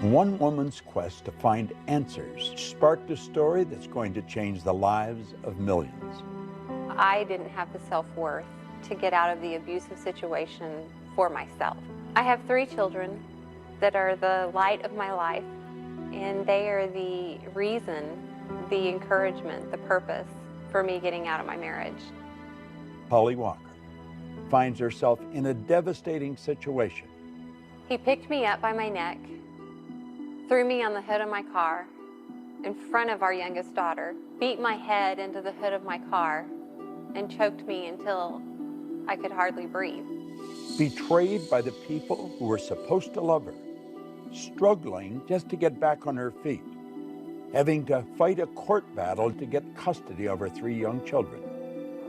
One woman's quest to find answers sparked a story that's going to change the lives of millions. I didn't have the self-worth to get out of the abusive situation for myself. I have 3 children that are the light of my life, and they are the reason, the encouragement, the purpose for me getting out of my marriage. Holly Walker finds herself in a devastating situation. He picked me up by my neck, threw me on the hood of my car in front of our youngest daughter, beat my head into the hood of my car, and choked me until I could hardly breathe. Betrayed by the people who were supposed to love her, struggling just to get back on her feet, having to fight a court battle to get custody of her 3 young children.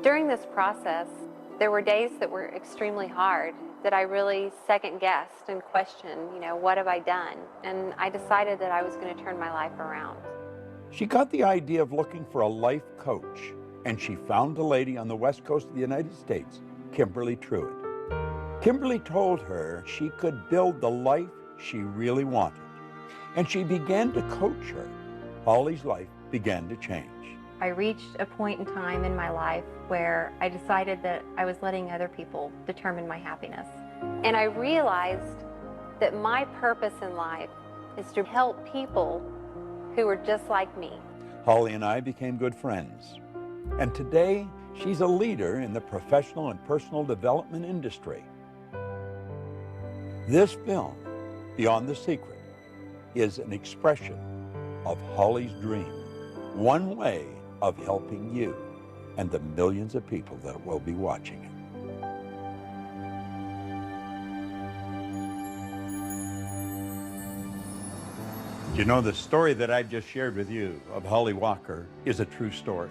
During this process, there were days that were extremely hard, that I really second-guessed and questioned, what have I done? And I decided that I was going to turn my life around. She got the idea of looking for a life coach, and she found a lady on the west coast of the United States, Kimberly Truitt. Kimberly told her she could build the life she really wanted, and she began to coach her. Holly's life began to change. I reached a point in time in my life where I decided that I was letting other people determine my happiness. And I realized that my purpose in life is to help people who are just like me. Holly and I became good friends, and today she's a leader in the professional and personal development industry. This film, Beyond the Secret, is an expression of Holly's dream, one way of helping you and the millions of people that will be watching it. You know, the story that I've just shared with you of Holly Walker is a true story.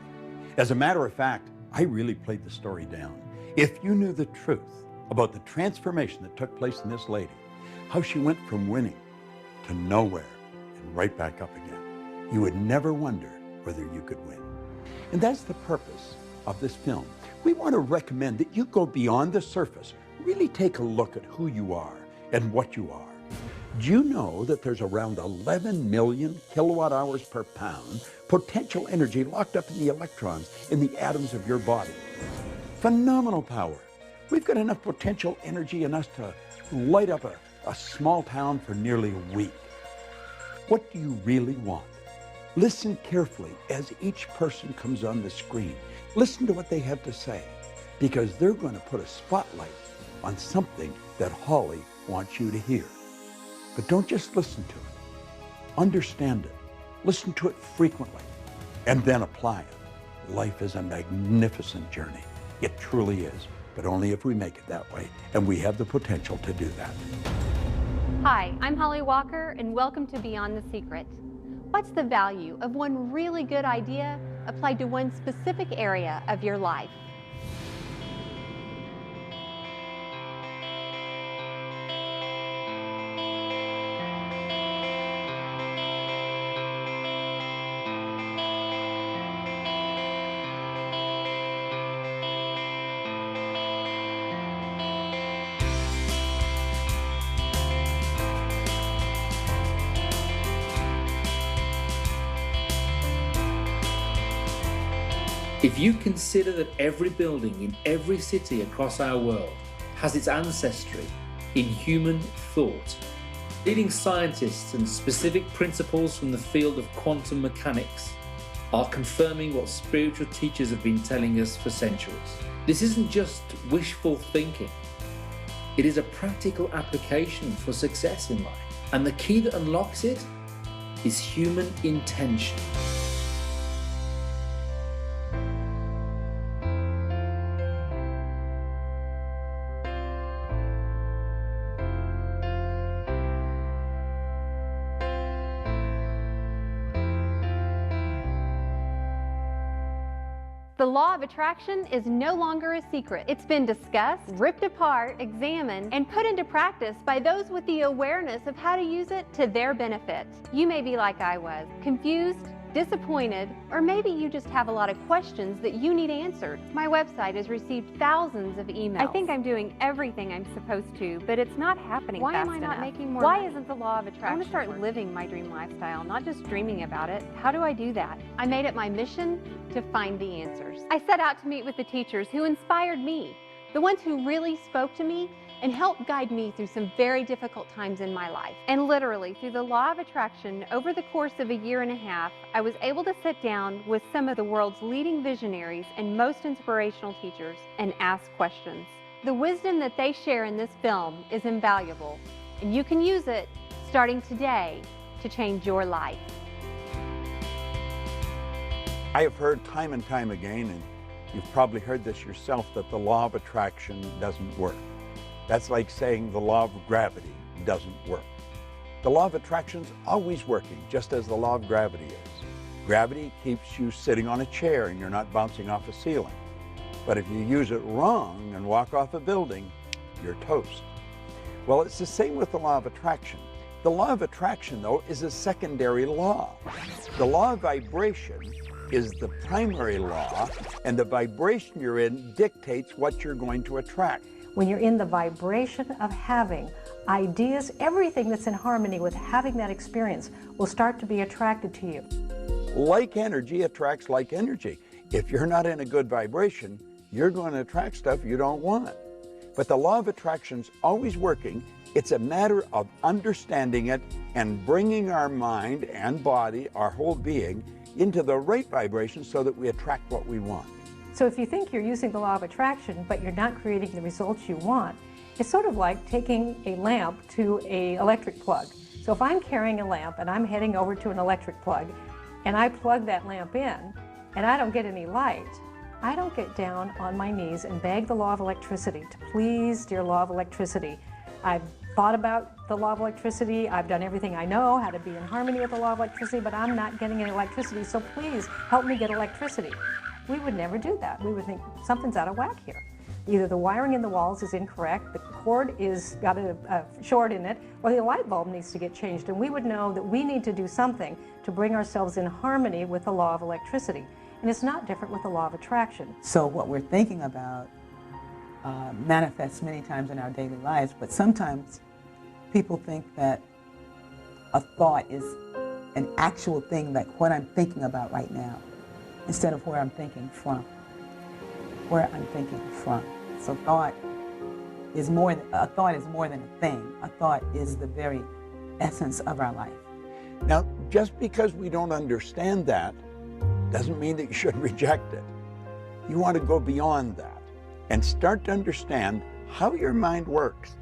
As a matter of fact, I really played the story down. If you knew the truth about the transformation that took place in this lady, how she went from winning to nowhere and right back up again, you would never wonder whether you could win. And that's the purpose of this film. We want to recommend that you go beyond the surface, really take a look at who you are and what you are. Do you know that there's around 11 million kilowatt hours per pound potential energy locked up in the electrons in the atoms of your body? Phenomenal power. We've got enough potential energy in us to light up a small town for nearly a week. What do you really want? Listen carefully as each person comes on the screen. Listen to what they have to say, because they're going to put a spotlight on something that Holly wants you to hear. But don't just listen to it. Understand it. Listen to it frequently, and then apply it. Life is a magnificent journey. It truly is, but only if we make it that way, and we have the potential to do that. Hi, I'm Holly Walker, and welcome to Beyond the Secret. What's the value of one really good idea applied to one specific area of your life? If you consider that every building in every city across our world has its ancestry in human thought, leading scientists and specific principles from the field of quantum mechanics are confirming what spiritual teachers have been telling us for centuries. This isn't just wishful thinking. It is a practical application for success in life. And the key that unlocks it is human intention. The law of attraction is no longer a secret. It's been discussed, ripped apart, examined, and put into practice by those with the awareness of how to use it to their benefit. You may be like I was, confused, disappointed, or maybe you just have a lot of questions that you need answered. My website has received thousands of emails. I think I'm doing everything I'm supposed to, but it's not happening fast enough. Why am I not making more money? Why isn't the law of attraction? I want to start living my dream lifestyle, not just dreaming about it. How do I do that? I made it my mission to find the answers. I set out to meet with the teachers who inspired me, the ones who really spoke to me and helped guide me through some very difficult times in my life. And literally, through the law of attraction, over the course of a year and a half, I was able to sit down with some of the world's leading visionaries and most inspirational teachers and ask questions. The wisdom that they share in this film is invaluable, and you can use it starting today to change your life. I have heard time and time again, and you've probably heard this yourself, that the law of attraction doesn't work. That's like saying the law of gravity doesn't work. The law of attraction is always working, just as the law of gravity is. Gravity keeps you sitting on a chair and you're not bouncing off a ceiling. But if you use it wrong and walk off a building, you're toast. Well, it's the same with the law of attraction. The law of attraction, though, is a secondary law. The law of vibration is the primary law, and the vibration you're in dictates what you're going to attract. When you're in the vibration of having ideas, everything that's in harmony with having that experience will start to be attracted to you. Like energy attracts like energy. If you're not in a good vibration, you're going to attract stuff you don't want. But the law of attraction's always working. It's a matter of understanding it and bringing our mind and body, our whole being, into the right vibration so that we attract what we want. So if you think you're using the law of attraction, but you're not creating the results you want, it's sort of like taking a lamp to an electric plug. So if I'm carrying a lamp and I'm heading over to an electric plug, and I plug that lamp in, and I don't get any light, I don't get down on my knees and beg the law of electricity to please, dear law of electricity. I've thought about the law of electricity, I've done everything I know, how to be in harmony with the law of electricity, but I'm not getting any electricity, so please help me get electricity. We would never do that. We would think something's out of whack here. Either the wiring in the walls is incorrect, the cord is got a short in it, or the light bulb needs to get changed. And we would know that we need to do something to bring ourselves in harmony with the law of electricity. And it's not different with the law of attraction. So what we're thinking about manifests many times in our daily lives, but sometimes people think that a thought is an actual thing, like what I'm thinking about right now, instead of where I'm thinking from. Where I'm thinking from. So thought is more than a thing. A thought is the very essence of our life. Now, just because we don't understand that doesn't mean that you should reject it. You want to go beyond that and start to understand how your mind works,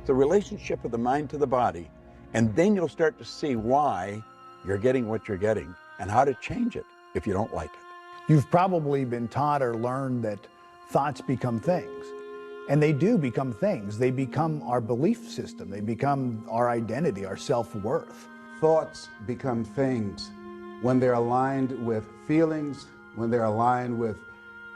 the relationship of the mind to the body, and then you'll start to see why you're getting what you're getting and how to change it if you don't like it. You've probably been taught or learned that thoughts become things. And they do become things. They become our belief system. They become our identity, our self-worth. Thoughts become things when they're aligned with feelings, when they're aligned with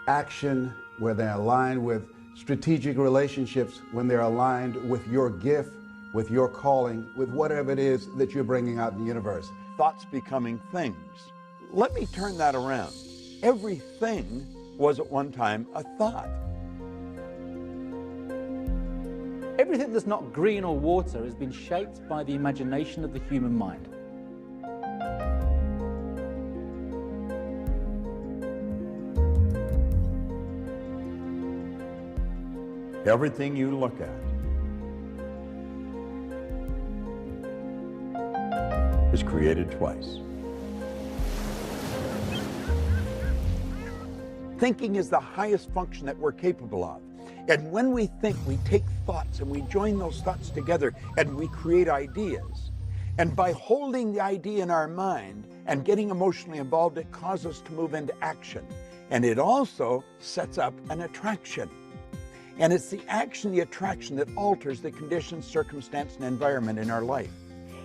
action, when they're aligned with strategic relationships, when they're aligned with your gift, with your calling, with whatever it is that you're bringing out in the universe. Thoughts becoming things. Let me turn that around. Everything was at one time a thought. Everything that's not green or water has been shaped by the imagination of the human mind. Everything you look at is created twice. Thinking is the highest function that we're capable of. And when we think, we take thoughts and we join those thoughts together and we create ideas. And by holding the idea in our mind and getting emotionally involved, it causes us to move into action. And it also sets up an attraction. And it's the action, the attraction that alters the conditions, circumstance, and environment in our life.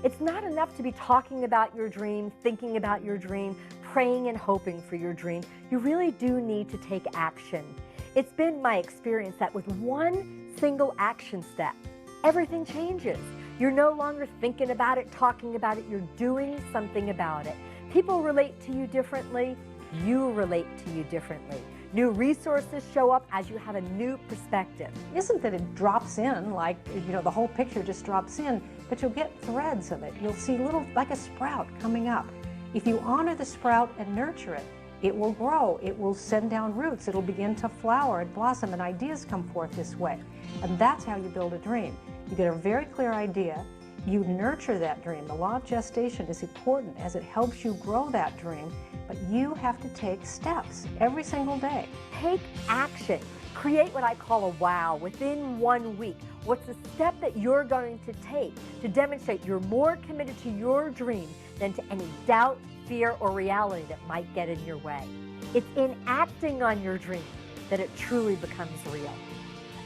It's not enough to be talking about your dream, thinking about your dream, praying and hoping for your dream. You really do need to take action. It's been my experience that with one single action step, everything changes. You're no longer thinking about it, talking about it, you're doing something about it. People relate to you differently. You relate to you differently. New resources show up as you have a new perspective. Isn't that it drops in, like, the whole picture just drops in, but you'll get threads of it. You'll see little, like a sprout coming up. If you honor the sprout and nurture it, it will grow, it will send down roots, it'll begin to flower and blossom, and ideas come forth this way. And that's how you build a dream. You get a very clear idea, you nurture that dream. The law of gestation is important as it helps you grow that dream, but you have to take steps every single day. Take action. Create what I call a wow within 1 week. What's the step that you're going to take to demonstrate you're more committed to your dream than to any doubt, fear, or reality that might get in your way? It's in acting on your dream that it truly becomes real.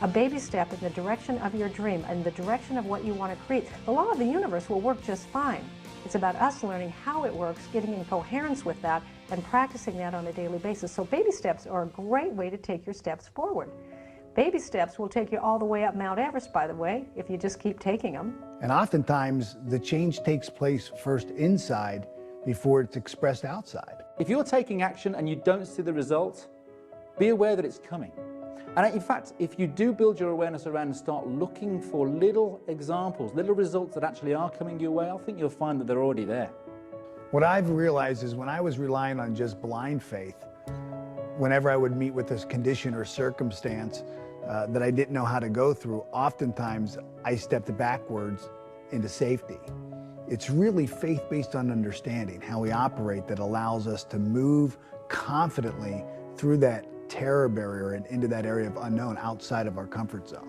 A baby step in the direction of your dream and the direction of what you want to create. The law of the universe will work just fine. It's about us learning how it works, getting in coherence with that, and practicing that on a daily basis. So baby steps are a great way to take your steps forward. Baby steps will take you all the way up Mount Everest, by the way, if you just keep taking them. And oftentimes, the change takes place first inside before it's expressed outside. If you're taking action and you don't see the result, be aware that it's coming. And in fact, if you do build your awareness around and start looking for little examples, little results that actually are coming your way, I think you'll find that they're already there. What I've realized is when I was relying on just blind faith, whenever I would meet with this condition or circumstance that I didn't know how to go through, oftentimes I stepped backwards into safety. It's really faith based on understanding how we operate that allows us to move confidently through that terror barrier and into that area of unknown outside of our comfort zone.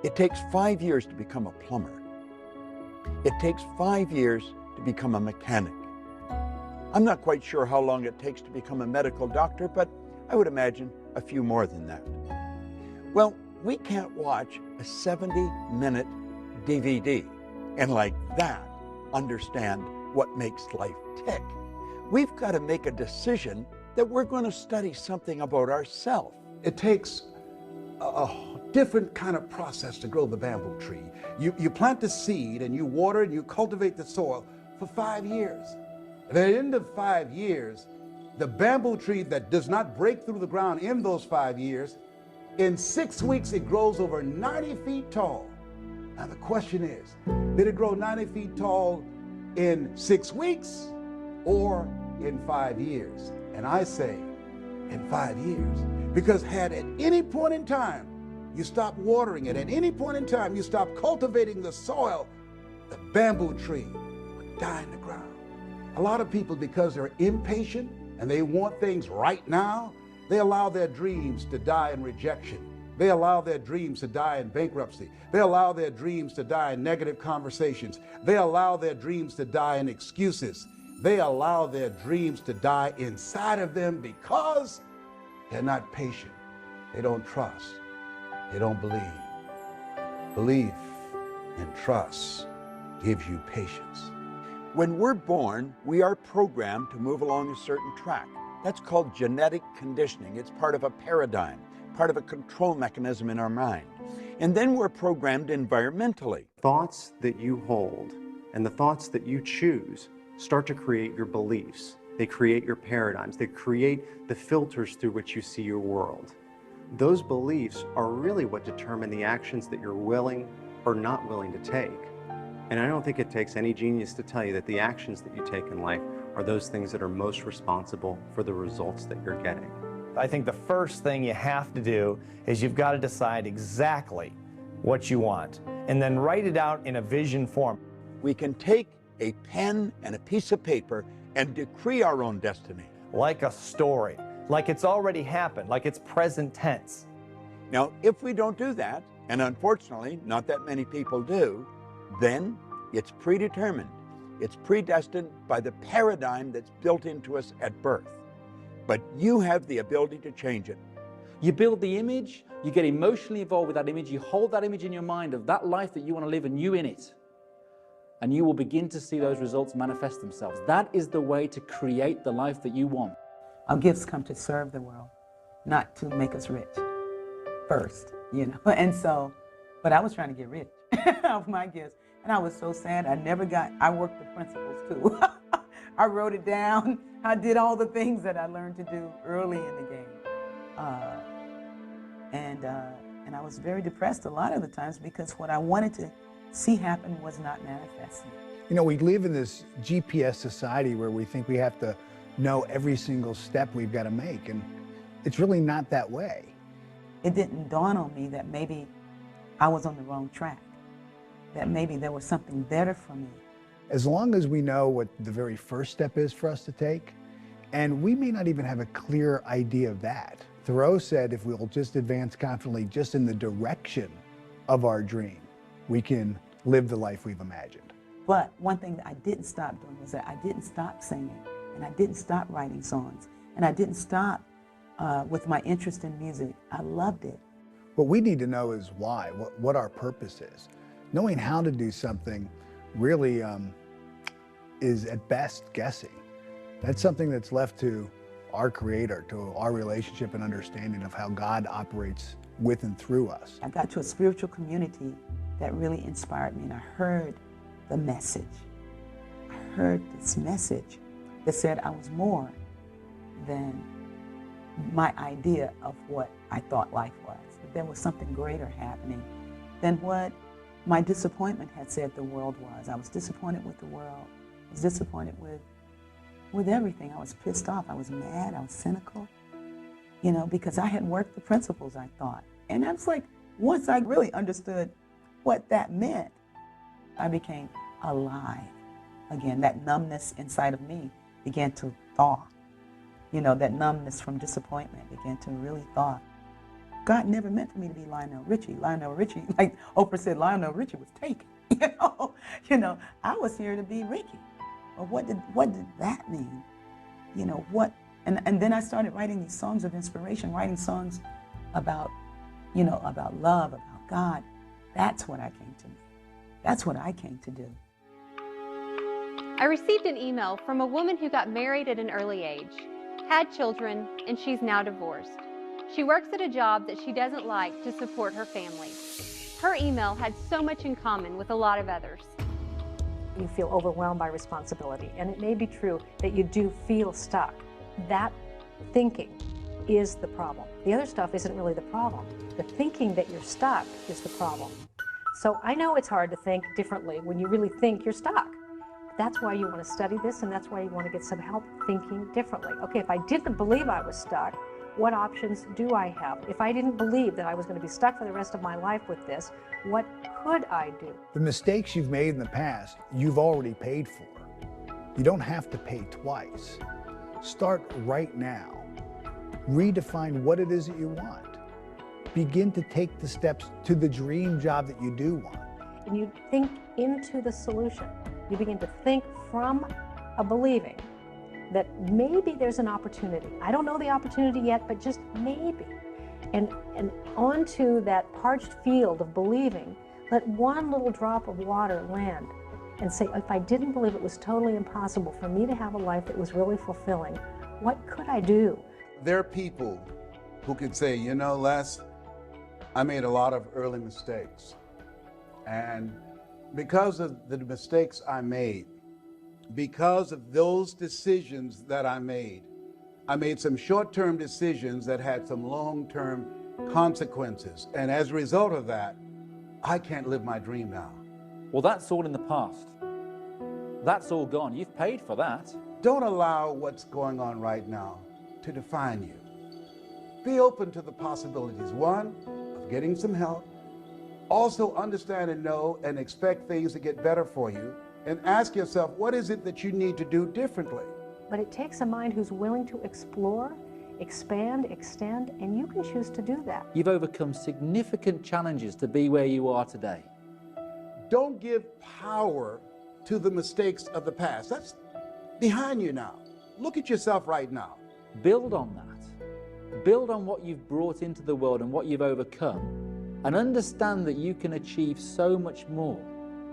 It takes 5 years to become a plumber. It takes 5 years to become a mechanic. I'm not quite sure how long it takes to become a medical doctor, but I would imagine a few more than that. Well, we can't watch a 70-minute DVD and like that understand what makes life tick. We've got to make a decision that we're going to study something about ourselves. It takes a different kind of process to grow the bamboo tree. You plant the seed and you water and you cultivate the soil for 5 years. And at the end of 5 years, the bamboo tree that does not break through the ground in those 5 years, in 6 weeks it grows over 90 feet tall. Now the question is, did it grow 90 feet tall in 6 weeks or in 5 years? And I say in 5 years, because had at any point in time you stop watering it, at any point in time you stop cultivating the soil, the bamboo tree would die in the ground. A lot of people, because they're impatient and they want things right now, they allow their dreams to die in rejection. They allow their dreams to die in bankruptcy. They allow their dreams to die in negative conversations. They allow their dreams to die in excuses. They allow their dreams to die inside of them because they're not patient. They don't trust. They don't believe. Belief and trust gives you patience. When we're born, we are programmed to move along a certain track. That's called genetic conditioning. It's part of a paradigm, part of a control mechanism in our mind. And then we're programmed environmentally. Thoughts that you hold and the thoughts that you choose start to create your beliefs. They create your paradigms. They create the filters through which you see your world. Those beliefs are really what determine the actions that you're willing or not willing to take. And I don't think it takes any genius to tell you that the actions that you take in life are those things that are most responsible for the results that you're getting. I think the first thing you have to do is you've got to decide exactly what you want and then write it out in a vision form. We can take a pen and a piece of paper and decree our own destiny. Like a story, like it's already happened, like it's present tense. Now, if we don't do that, and unfortunately not that many people do, then it's predetermined. It's predestined by the paradigm that's built into us at birth. But you have the ability to change it. You build the image, you get emotionally involved with that image, you hold that image in your mind of that life that you want to live and you in it. And you will begin to see those results manifest themselves. That is the way to create the life that you want. Our gifts come to serve the world, not to make us rich first, And so, but I was trying to get rich off my gifts. And I was so sad. I worked the principles too. I wrote it down. I did all the things that I learned to do early in the game. And I was very depressed a lot of the times because what I wanted to see happen was not manifesting. You know, we live in this GPS society where we think we have to know every single step we've got to make, and it's really not that way. It didn't dawn on me that maybe I was on the wrong track, that maybe there was something better for me. As long as we know what the very first step is for us to take, and we may not even have a clear idea of that. Thoreau said if we'll just advance confidently just in the direction of our dream, we can live the life we've imagined. But one thing that I didn't stop doing was that I didn't stop singing, and I didn't stop writing songs, and I didn't stop with my interest in music. I loved it. What we need to know is why, what our purpose is. Knowing how to do something really is at best guessing. That's something that's left to our Creator, to our relationship and understanding of how God operates with and through us. I got to a spiritual community that really inspired me, and I heard the message. I heard this message that said I was more than my idea of what I thought life was. That there was something greater happening than what my disappointment had said the world was. I was disappointed with the world. I was disappointed with everything. I was pissed off. I was mad. I was cynical, you know, because I had worked the principles, I thought. And that's like, once I really understood what that meant, I became alive again. That numbness inside of me began to thaw. You know, that numbness from disappointment began to really thaw. God never meant for me to be Lionel Richie. Lionel Richie, like Oprah said, Lionel Richie was taken. You know, I was here to be Ricky. Well, what did that mean? You know, what? And then I started writing these songs of inspiration, writing songs about, you know, about love, about God. That's what I came to do. That's what I came to do. I received an email from a woman who got married at an early age, had children, and she's now divorced. She works at a job that she doesn't like to support her family. Her email had so much in common with a lot of others. You feel overwhelmed by responsibility, and it may be true that you do feel stuck. That thinking is the problem. The other stuff isn't really the problem. The thinking that you're stuck is the problem. So I know it's hard to think differently when you really think you're stuck. That's why you want to study this, and that's why you want to get some help thinking differently. Okay, if I didn't believe I was stuck, what options do I have? If I didn't believe that I was going to be stuck for the rest of my life with this, what could I do? The mistakes you've made in the past, you've already paid for. You don't have to pay twice. Start right now. Redefine what it is that you want. Begin to take the steps to the dream job that you do want. And you think into the solution. You begin to think from a believing that maybe there's an opportunity. I don't know the opportunity yet, but just maybe. And onto that parched field of believing, let one little drop of water land and say, if I didn't believe it was totally impossible for me to have a life that was really fulfilling, what could I do? There are people who could say, you know, Les, I made a lot of early mistakes. And because of the mistakes I made, because of those decisions that I made some short-term decisions that had some long-term consequences. And as a result of that, I can't live my dream now. Well, that's all in the past. That's all gone. You've paid for that. Don't allow what's going on right now to define you. Be open to the possibilities. One, of getting some help. Also understand and know and expect things to get better for you. And ask yourself, what is it that you need to do differently? But it takes a mind who's willing to explore, expand, extend, and you can choose to do that. You've overcome significant challenges to be where you are today. Don't give power to the mistakes of the past. That's behind you now. Look at yourself right now. Build on that. Build on what you've brought into the world and what you've overcome, and understand that you can achieve so much more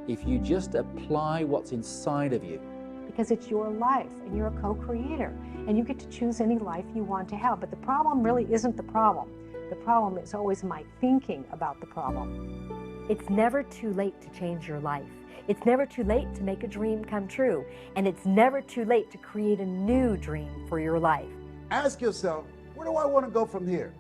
if you just apply what's inside of you. Because it's your life, and you're a co-creator, and you get to choose any life you want to have. But the problem really isn't the problem. The problem is always my thinking about the problem. It's never too late to change your life. It's never too late to make a dream come true, and it's never too late to create a new dream for your life. Ask yourself, where do I want to go from here?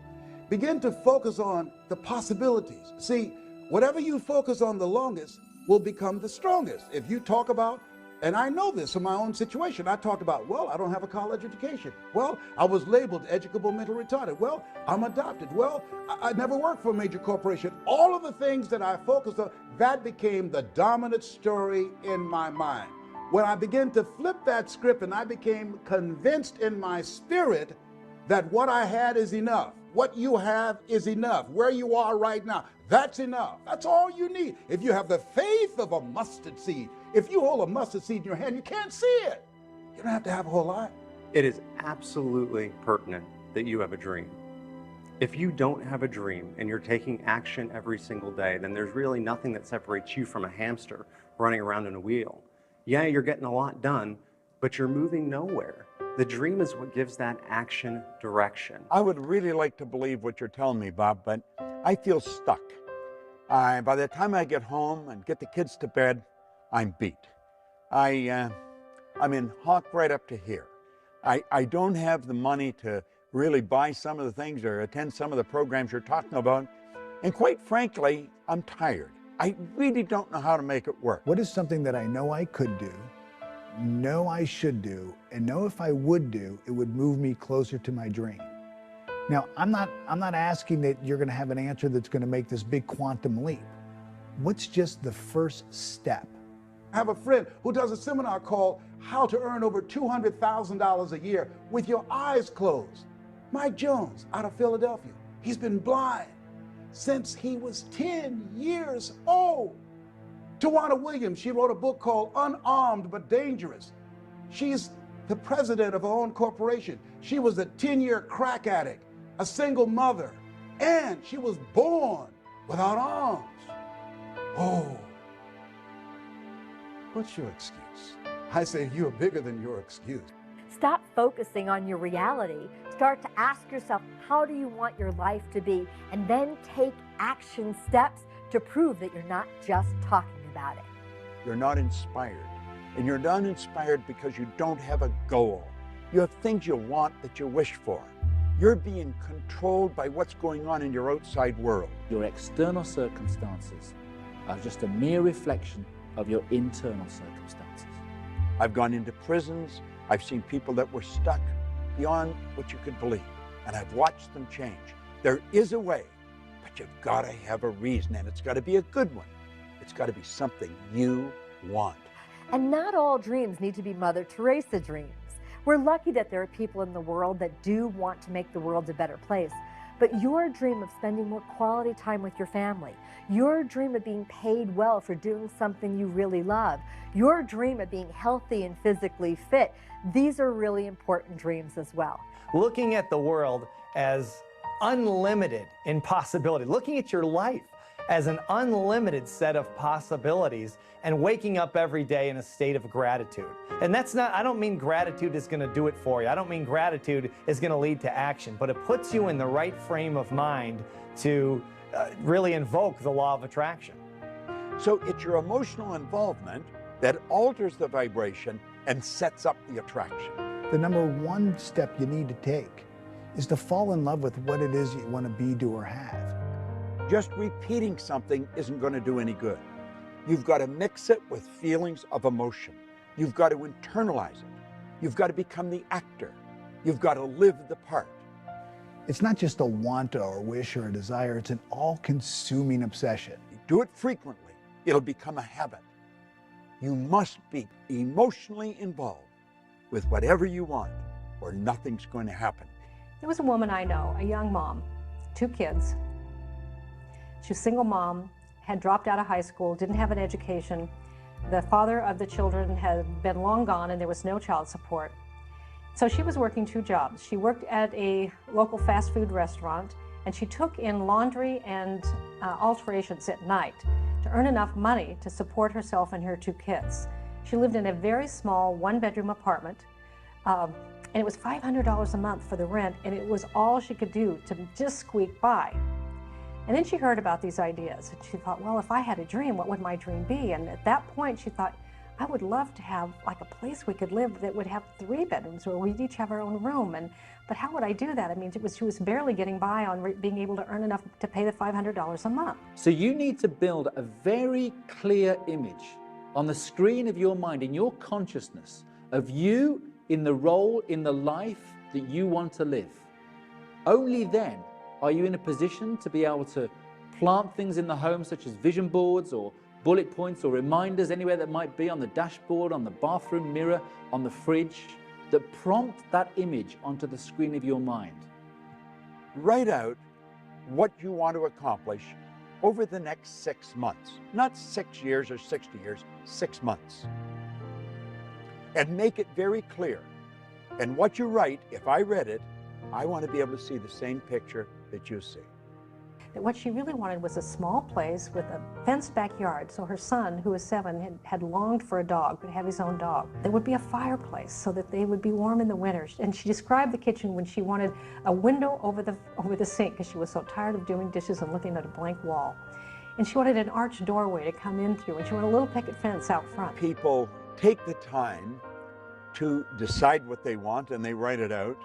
Begin to focus on the possibilities. See, whatever you focus on the longest will become the strongest. If you talk about, and I know this from my own situation, I talked about, well, I don't have a college education. Well, I was labeled educable mental retarded. Well, I'm adopted. Well, I never worked for a major corporation. All of the things that I focused on, that became the dominant story in my mind. When I began to flip that script and I became convinced in my spirit that what I had is enough. What you have is enough. Where you are right now, that's enough. That's all you need. If you have the faith of a mustard seed, if you hold a mustard seed in your hand, you can't see it. You don't have to have a whole lot. It is absolutely pertinent that you have a dream. If you don't have a dream and you're taking action every single day, then there's really nothing that separates you from a hamster running around in a wheel. Yeah, you're getting a lot done, but you're moving nowhere. The dream is what gives that action direction. I would really like to believe what you're telling me, Bob, but I feel stuck. By the time I get home and get the kids to bed, I'm beat. I'm in hock right up to here. I don't have the money to really buy some of the things or attend some of the programs you're talking about. And quite frankly, I'm tired. I really don't know how to make it work. What is something that I know I could do, know I should do, and know if I would do, it would move me closer to my dream? Now, I'm not asking that you're going to have an answer that's going to make this big quantum leap. What's just the first step? I have a friend who does a seminar called How to Earn Over $200,000 a Year with Your Eyes Closed. Mike Jones out of Philadelphia. He's been blind since he was 10 years old. Tawana Williams, she wrote a book called Unarmed But Dangerous. She's the president of her own corporation. She was a 10-year crack addict, a single mother, and she was born without arms. Oh, what's your excuse? I say you're bigger than your excuse. Stop focusing on your reality. Start to ask yourself, how do you want your life to be? And then take action steps to prove that you're not just talking about it. You're not inspired. And you're not inspired because you don't have a goal. You have things you want that you wish for. You're being controlled by what's going on in your outside world. Your external circumstances are just a mere reflection of your internal circumstances. I've gone into prisons. I've seen people that were stuck beyond what you could believe, and I've watched them change. There is a way, but you've got to have a reason, and it's got to be a good one. It's got to be something you want. And not all dreams need to be Mother Teresa dreams. We're lucky that there are people in the world that do want to make the world a better place. But your dream of spending more quality time with your family, your dream of being paid well for doing something you really love, your dream of being healthy and physically fit, these are really important dreams as well. Looking at the world as unlimited in possibility, looking at your life as an unlimited set of possibilities, and waking up every day in a state of gratitude. And that's not, I don't mean gratitude is going to do it for you. I don't mean gratitude is going to lead to action, but it puts you in the right frame of mind to really invoke the law of attraction. So it's your emotional involvement that alters the vibration and sets up the attraction. The number one step you need to take is to fall in love with what it is you want to be, do, or have. Just repeating something isn't going to do any good. You've got to mix it with feelings of emotion. You've got to internalize it. You've got to become the actor. You've got to live the part. It's not just a want or a wish or a desire, it's an all-consuming obsession. You do it frequently, it'll become a habit. You must be emotionally involved with whatever you want, or nothing's going to happen. There was a woman I know, a young mom, 2 kids. She was a single mom, had dropped out of high school, didn't have an education. The father of the children had been long gone and there was no child support. So she was working 2 jobs. She worked at a local fast food restaurant and she took in laundry and alterations at night to earn enough money to support herself and her 2 kids. She lived in a very small 1-bedroom apartment and it was $500 a month for the rent, and it was all she could do to just squeak by. And then she heard about these ideas, and she thought, well, if I had a dream, what would my dream be? And at that point, she thought, I would love to have like a place we could live that would have 3 bedrooms where we'd each have our own room. But how would I do that? I mean, she was barely getting by on being able to earn enough to pay the $500 a month. So you need to build a very clear image on the screen of your mind, in your consciousness, of you in the role, in the life that you want to live. Only then are you in a position to be able to plant things in the home, such as vision boards or bullet points or reminders anywhere that might be on the dashboard, on the bathroom mirror, on the fridge, that prompt that image onto the screen of your mind. Write out what you want to accomplish over the next 6 months. Not 6 years or 60 years, 6 months. And make it very clear. And what you write, if I read it, I want to be able to see the same picture that you see. That what she really wanted was a small place with a fenced backyard, so her son, who was 7, had longed for a dog, could have his own dog. There would be a fireplace so that they would be warm in the winter. And she described the kitchen when she wanted a window over the sink, because she was so tired of doing dishes and looking at a blank wall. And she wanted an arched doorway to come in through, and she wanted a little picket fence out front. People take the time to decide what they want, and they write it out.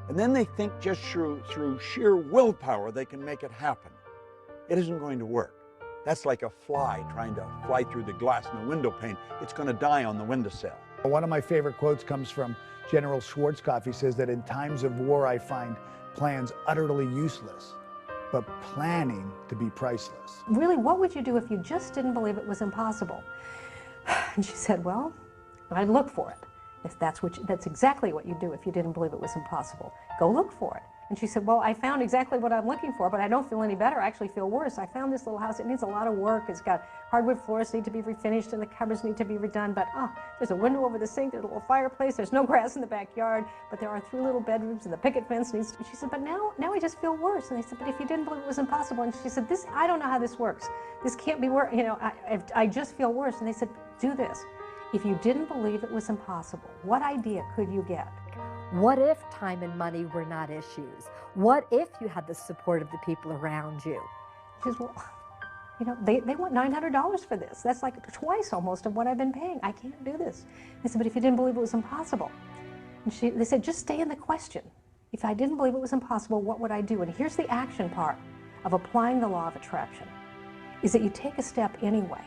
And then they think just through sheer willpower they can make it happen. It isn't going to work. That's like a fly trying to fly through the glass in the window pane. It's going to die on the windowsill. One of my favorite quotes comes from General Schwarzkopf. He says that in times of war, I find plans utterly useless, but planning to be priceless. Really, what would you do if you just didn't believe it was impossible? And she said, well, I'd look for it. If that's exactly what you do if you didn't believe it was impossible. Go look for it. And she said, well, I found exactly what I'm looking for, but I don't feel any better. I actually feel worse. I found this little house. It needs a lot of work. It's got hardwood floors need to be refinished, and the cupboards need to be redone. But there's a window over the sink, there's a little fireplace, there's no grass in the backyard, but there are 3 little bedrooms, and the picket fence needs to... She said, but now I just feel worse. And they said, but if you didn't believe it was impossible. And she said, I don't know how this works. This can't be work. You know, I just feel worse. And they said, do this. If you didn't believe it was impossible, what idea could you get? What if time and money were not issues? What if you had the support of the people around you? She says, well, you know, they want $900 for this. That's like twice almost of what I've been paying. I can't do this. I said, but if you didn't believe it was impossible? And they said, just stay in the question. If I didn't believe it was impossible, what would I do? And here's the action part of applying the law of attraction, is that you take a step anyway.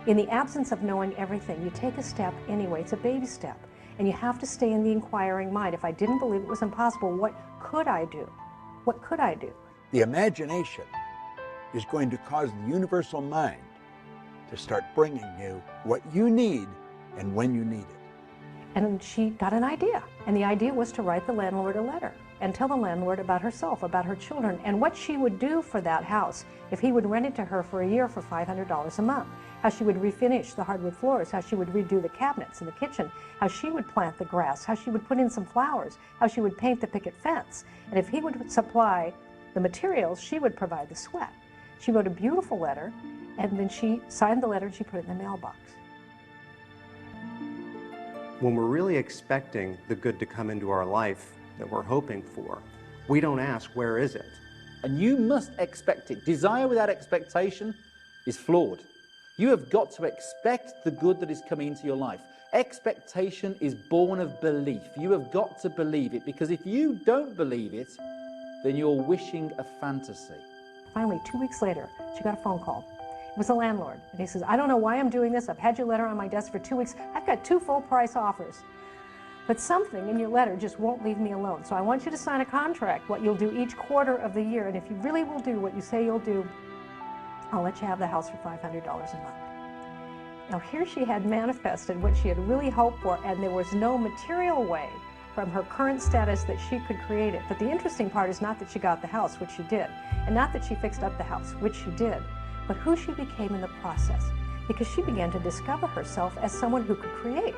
In the absence of knowing everything, you take a step anyway. It's a baby step. And you have to stay in the inquiring mind. If I didn't believe it was impossible, what could I do? What could I do? The imagination is going to cause the universal mind to start bringing you what you need and when you need it. And she got an idea. And the idea was to write the landlord a letter and tell the landlord about herself, about her children, and what she would do for that house if he would rent it to her for a year for $500 a month. How she would refinish the hardwood floors, how she would redo the cabinets in the kitchen, how she would plant the grass, how she would put in some flowers, how she would paint the picket fence. And if he would supply the materials, she would provide the sweat. She wrote a beautiful letter, and then she signed the letter and she put it in the mailbox. When we're really expecting the good to come into our life that we're hoping for, we don't ask, where is it? And you must expect it. Desire without expectation is flawed. You have got to expect the good that is coming into your life. Expectation is born of belief. You have got to believe it, because if you don't believe it, then you're wishing a fantasy. Finally, 2 weeks later, she got a phone call. It was the landlord, and he says, I don't know why I'm doing this. I've had your letter on my desk for 2 weeks. I've got 2 full-price offers. But something in your letter just won't leave me alone. So I want you to sign a contract, what you'll do each quarter of the year. And if you really will do what you say you'll do, I'll let you have the house for $500 a month. Now here she had manifested what she had really hoped for, and there was no material way from her current status that she could create it. But the interesting part is not that she got the house, which she did, and not that she fixed up the house, which she did, but who she became in the process. Because she began to discover herself as someone who could create,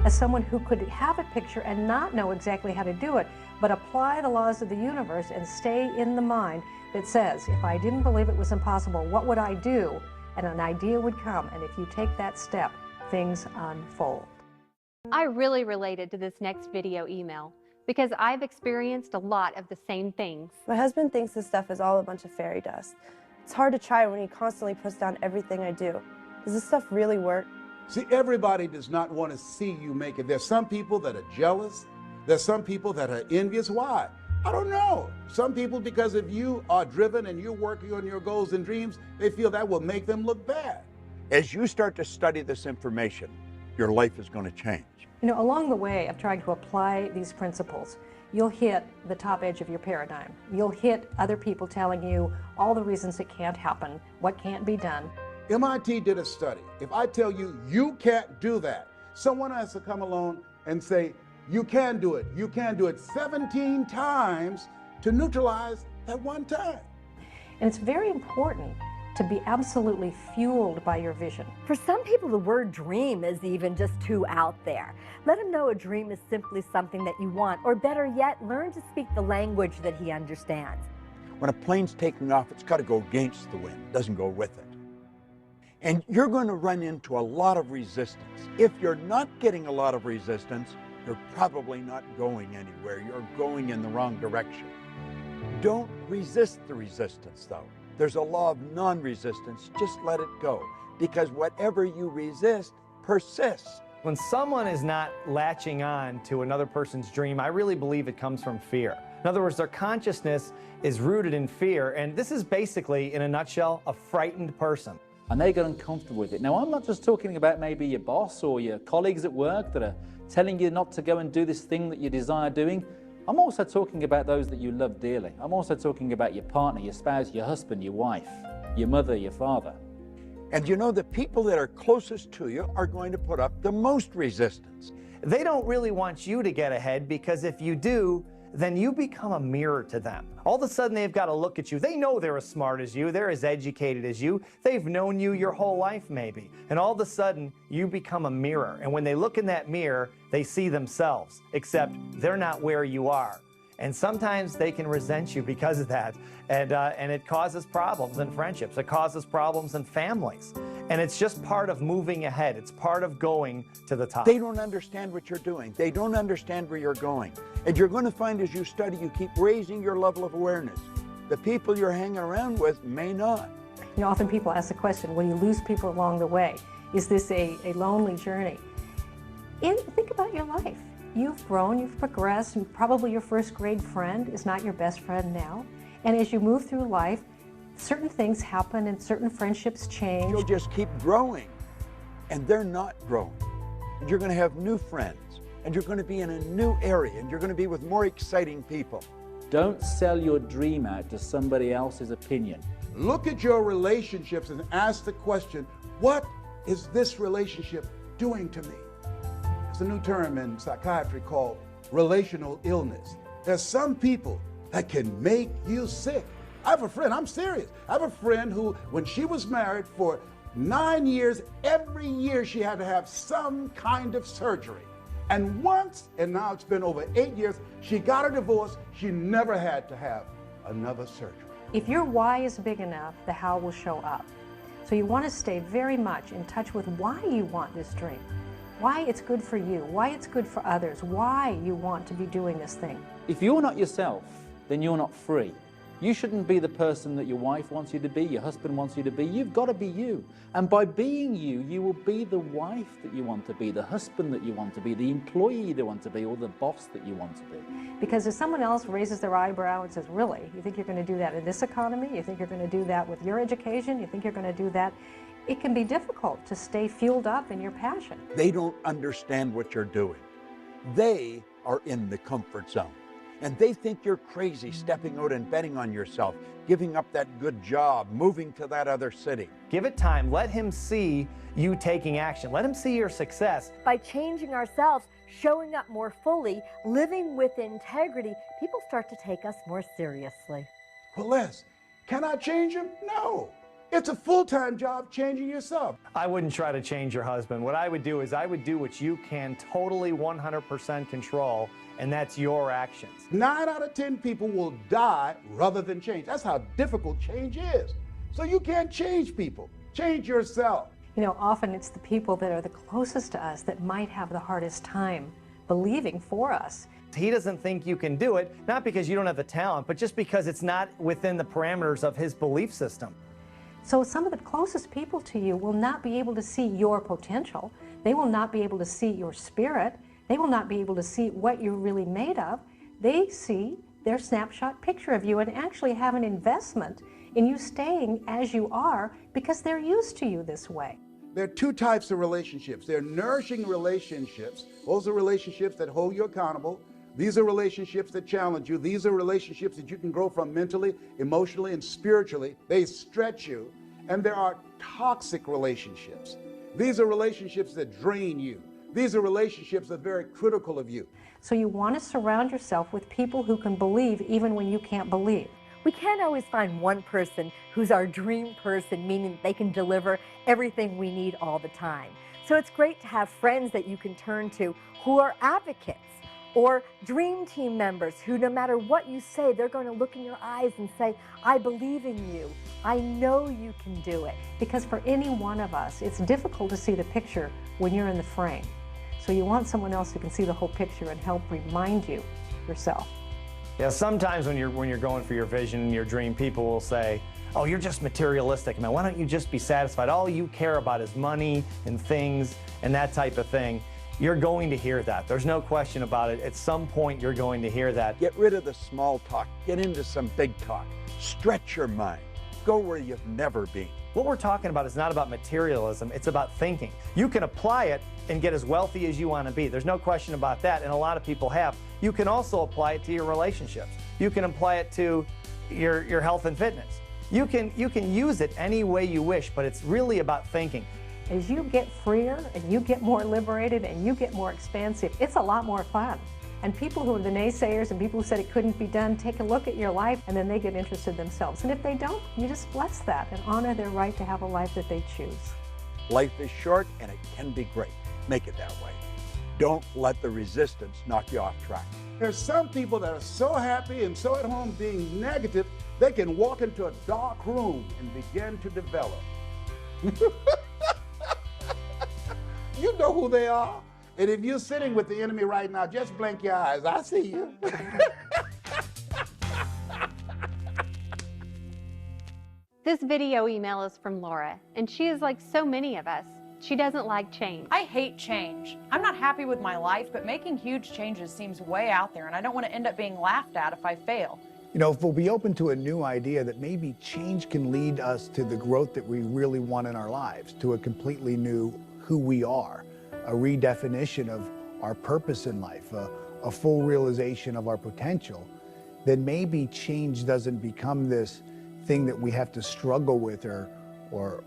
as someone who could have a picture and not know exactly how to do it, but apply the laws of the universe and stay in the mind that says, if I didn't believe it was impossible, what would I do? And an idea would come, and if you take that step, things unfold. I really related to this next video email because I've experienced a lot of the same things. My husband thinks this stuff is all a bunch of fairy dust. It's hard to try when he constantly puts down everything I do. Does this stuff really work? See, everybody does not want to see you make it. There's some people that are jealous. There's some people that are envious. Why? I don't know. Some people, because if you are driven and you're working on your goals and dreams, they feel that will make them look bad. As you start to study this information, your life is going to change. You know, along the way of trying to apply these principles, you'll hit the top edge of your paradigm. You'll hit other people telling you all the reasons it can't happen, what can't be done. MIT did a study. If I tell you, you can't do that, someone has to come along and say, you can do it. You can do it 17 times to neutralize that one time. And it's very important to be absolutely fueled by your vision. For some people, the word dream is even just too out there. Let him know a dream is simply something that you want, or better yet, learn to speak the language that he understands. When a plane's taking off, it's got to go against the wind, it doesn't go with it. And you're going to run into a lot of resistance. If you're not getting a lot of resistance, you're probably not going anywhere. You're going in the wrong direction. Don't resist the resistance, though. There's a law of non-resistance. Just let it go, because whatever you resist persists. When someone is not latching on to another person's dream, I really believe it comes from fear. In other words, their consciousness is rooted in fear, and this is basically, in a nutshell, a frightened person. And they get uncomfortable with it. Now, I'm not just talking about maybe your boss or your colleagues at work that are telling you not to go and do this thing that you desire doing. I'm also talking about those that you love dearly. I'm also talking about your partner, your spouse, your husband, your wife, your mother, your father. And you know, the people that are closest to you are going to put up the most resistance. They don't really want you to get ahead, because if you do, then you become a mirror to them. All of a sudden, they've got to look at you. They know they're as smart as you. They're as educated as you. They've known you your whole life, maybe. And all of a sudden, you become a mirror. And when they look in that mirror, they see themselves, except they're not where you are. And sometimes they can resent you because of that. And it causes problems in friendships. It causes problems in families. And it's just part of moving ahead. It's part of going to the top. They don't understand what you're doing. They don't understand where you're going. And you're going to find as you study, you keep raising your level of awareness. The people you're hanging around with may not. You know, often people ask the question, will you lose people along the way? Is this a lonely journey? Think about your life. You've grown, you've progressed, and probably your first grade friend is not your best friend now. And as you move through life, certain things happen and certain friendships change. You'll just keep growing, and they're not growing. And you're going to have new friends, and you're going to be in a new area, and you're going to be with more exciting people. Don't sell your dream out to somebody else's opinion. Look at your relationships and ask the question, what is this relationship doing to me? It's a new term in psychiatry called relational illness. There's some people that can make you sick. I have a friend, I'm serious. I have a friend who, when she was married for 9 years, every year she had to have some kind of surgery. And once, and now it's been over 8 years, she got a divorce. She never had to have another surgery. If your why is big enough, the how will show up. So you want to stay very much in touch with why you want this dream, why it's good for you, why it's good for others, why you want to be doing this thing. If you're not yourself, then you're not free. You shouldn't be the person that your wife wants you to be, your husband wants you to be. You've got to be you. And by being you, you will be the wife that you want to be, the husband that you want to be, the employee you want to be, or the boss that you want to be. Because if someone else raises their eyebrow and says, really, you think you're going to do that in this economy? You think you're going to do that with your education? You think you're going to do that? It can be difficult to stay fueled up in your passion. They don't understand what you're doing. They are in the comfort zone. And they think you're crazy stepping out and betting on yourself, giving up that good job, moving to that other city. Give it time. Let him see you taking action. Let him see your success. By changing ourselves, showing up more fully, living with integrity, people start to take us more seriously. Well, Les, can I change him? No. It's a full-time job changing yourself. I wouldn't try to change your husband. What I would do is I would do what you can totally 100% control, and that's your actions. 9 out of 10 people will die rather than change. That's how difficult change is. So you can't change people. Change yourself. You know, often it's the people that are the closest to us that might have the hardest time believing for us. He doesn't think you can do it, not because you don't have the talent, but just because it's not within the parameters of his belief system. So some of the closest people to you will not be able to see your potential. They will not be able to see your spirit. They will not be able to see what you're really made of. They see their snapshot picture of you and actually have an investment in you staying as you are because they're used to you this way. There are two types of relationships. There are nourishing relationships. Those are relationships that hold you accountable. These are relationships that challenge you. These are relationships that you can grow from mentally, emotionally, and spiritually. They stretch you. And there are toxic relationships. These are relationships that drain you. These are relationships that are very critical of you. So you want to surround yourself with people who can believe even when you can't believe. We can't always find one person who's our dream person, meaning they can deliver everything we need all the time. So it's great to have friends that you can turn to who are advocates, or dream team members who, no matter what you say, they're going to look in your eyes and say, I believe in you. I know you can do it. Because for any one of us, it's difficult to see the picture when you're in the frame. So you want someone else who can see the whole picture and help remind you yourself. Yeah, sometimes when you're going for your vision and your dream, people will say, oh, you're just materialistic, man. Why don't you just be satisfied? All you care about is money and things and that type of thing. You're going to hear that. There's no question about it. At some point, you're going to hear that. Get rid of the small talk. Get into some big talk. Stretch your mind. Go where you've never been. What we're talking about is not about materialism. It's about thinking. You can apply it and get as wealthy as you want to be. There's no question about that, and a lot of people have. You can also apply it to your relationships. You can apply it to your health and fitness. You can use it any way you wish, but it's really about thinking. As you get freer and you get more liberated and you get more expansive, it's a lot more fun. And people who are the naysayers and people who said it couldn't be done, take a look at your life and then they get interested themselves. And if they don't, you just bless that and honor their right to have a life that they choose. Life is short and it can be great. Make it that way. Don't let the resistance knock you off track. There's some people that are so happy and so at home being negative, they can walk into a dark room and begin to develop. You know who they are. And if you're sitting with the enemy right now, just blink your eyes. I see you. This video email is from Laura, and she is like so many of us. She doesn't like change. I hate change. I'm not happy with my life, but making huge changes seems way out there, and I don't want to end up being laughed at if I fail. You know, if we'll be open to a new idea that maybe change can lead us to the growth that we really want in our lives, to a completely new who we are, a redefinition of our purpose in life, a full realization of our potential, then maybe change doesn't become this thing that we have to struggle with or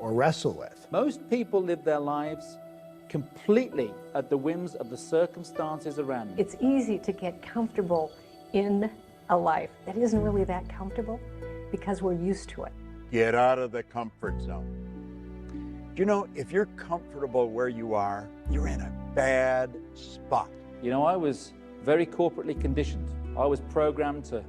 wrestle with. Most people live their lives completely at the whims of the circumstances around them. It's easy to get comfortable in a life that isn't really that comfortable because we're used to it. Get out of the comfort zone. You know, if you're comfortable where you are, you're in a bad spot. You know, I was very corporately conditioned. I was programmed to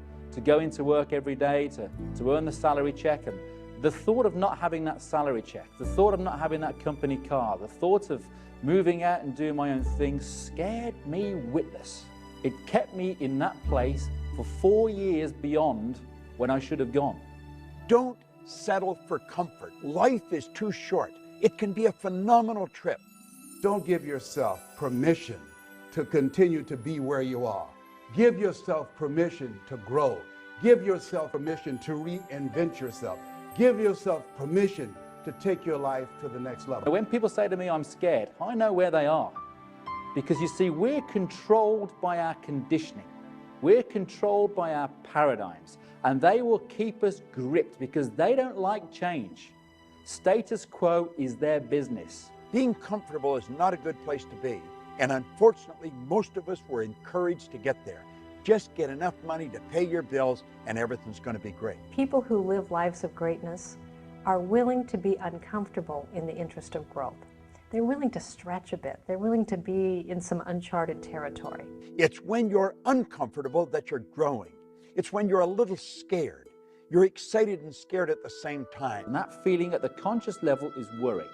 go into work every day, to earn the salary check, and the thought of not having that salary check, the thought of not having that company car, the thought of moving out and doing my own thing scared me witless. It kept me in that place for 4 years beyond when I should have gone. Don't settle for comfort. Life is too short. It can be a phenomenal trip. Don't give yourself permission to continue to be where you are. Give yourself permission to grow. Give yourself permission to reinvent yourself. Give yourself permission to take your life to the next level. When people say to me, I'm scared, I know where they are. Because you see, we're controlled by our conditioning. We're controlled by our paradigms. And they will keep us gripped because they don't like change. Status quo is their business. Being comfortable is not a good place to be. And unfortunately, most of us were encouraged to get there. Just get enough money to pay your bills and everything's going to be great. People who live lives of greatness are willing to be uncomfortable in the interest of growth. They're willing to stretch a bit. They're willing to be in some uncharted territory. It's when you're uncomfortable that you're growing. It's when you're a little scared. You're excited and scared at the same time. And that feeling at the conscious level is worry.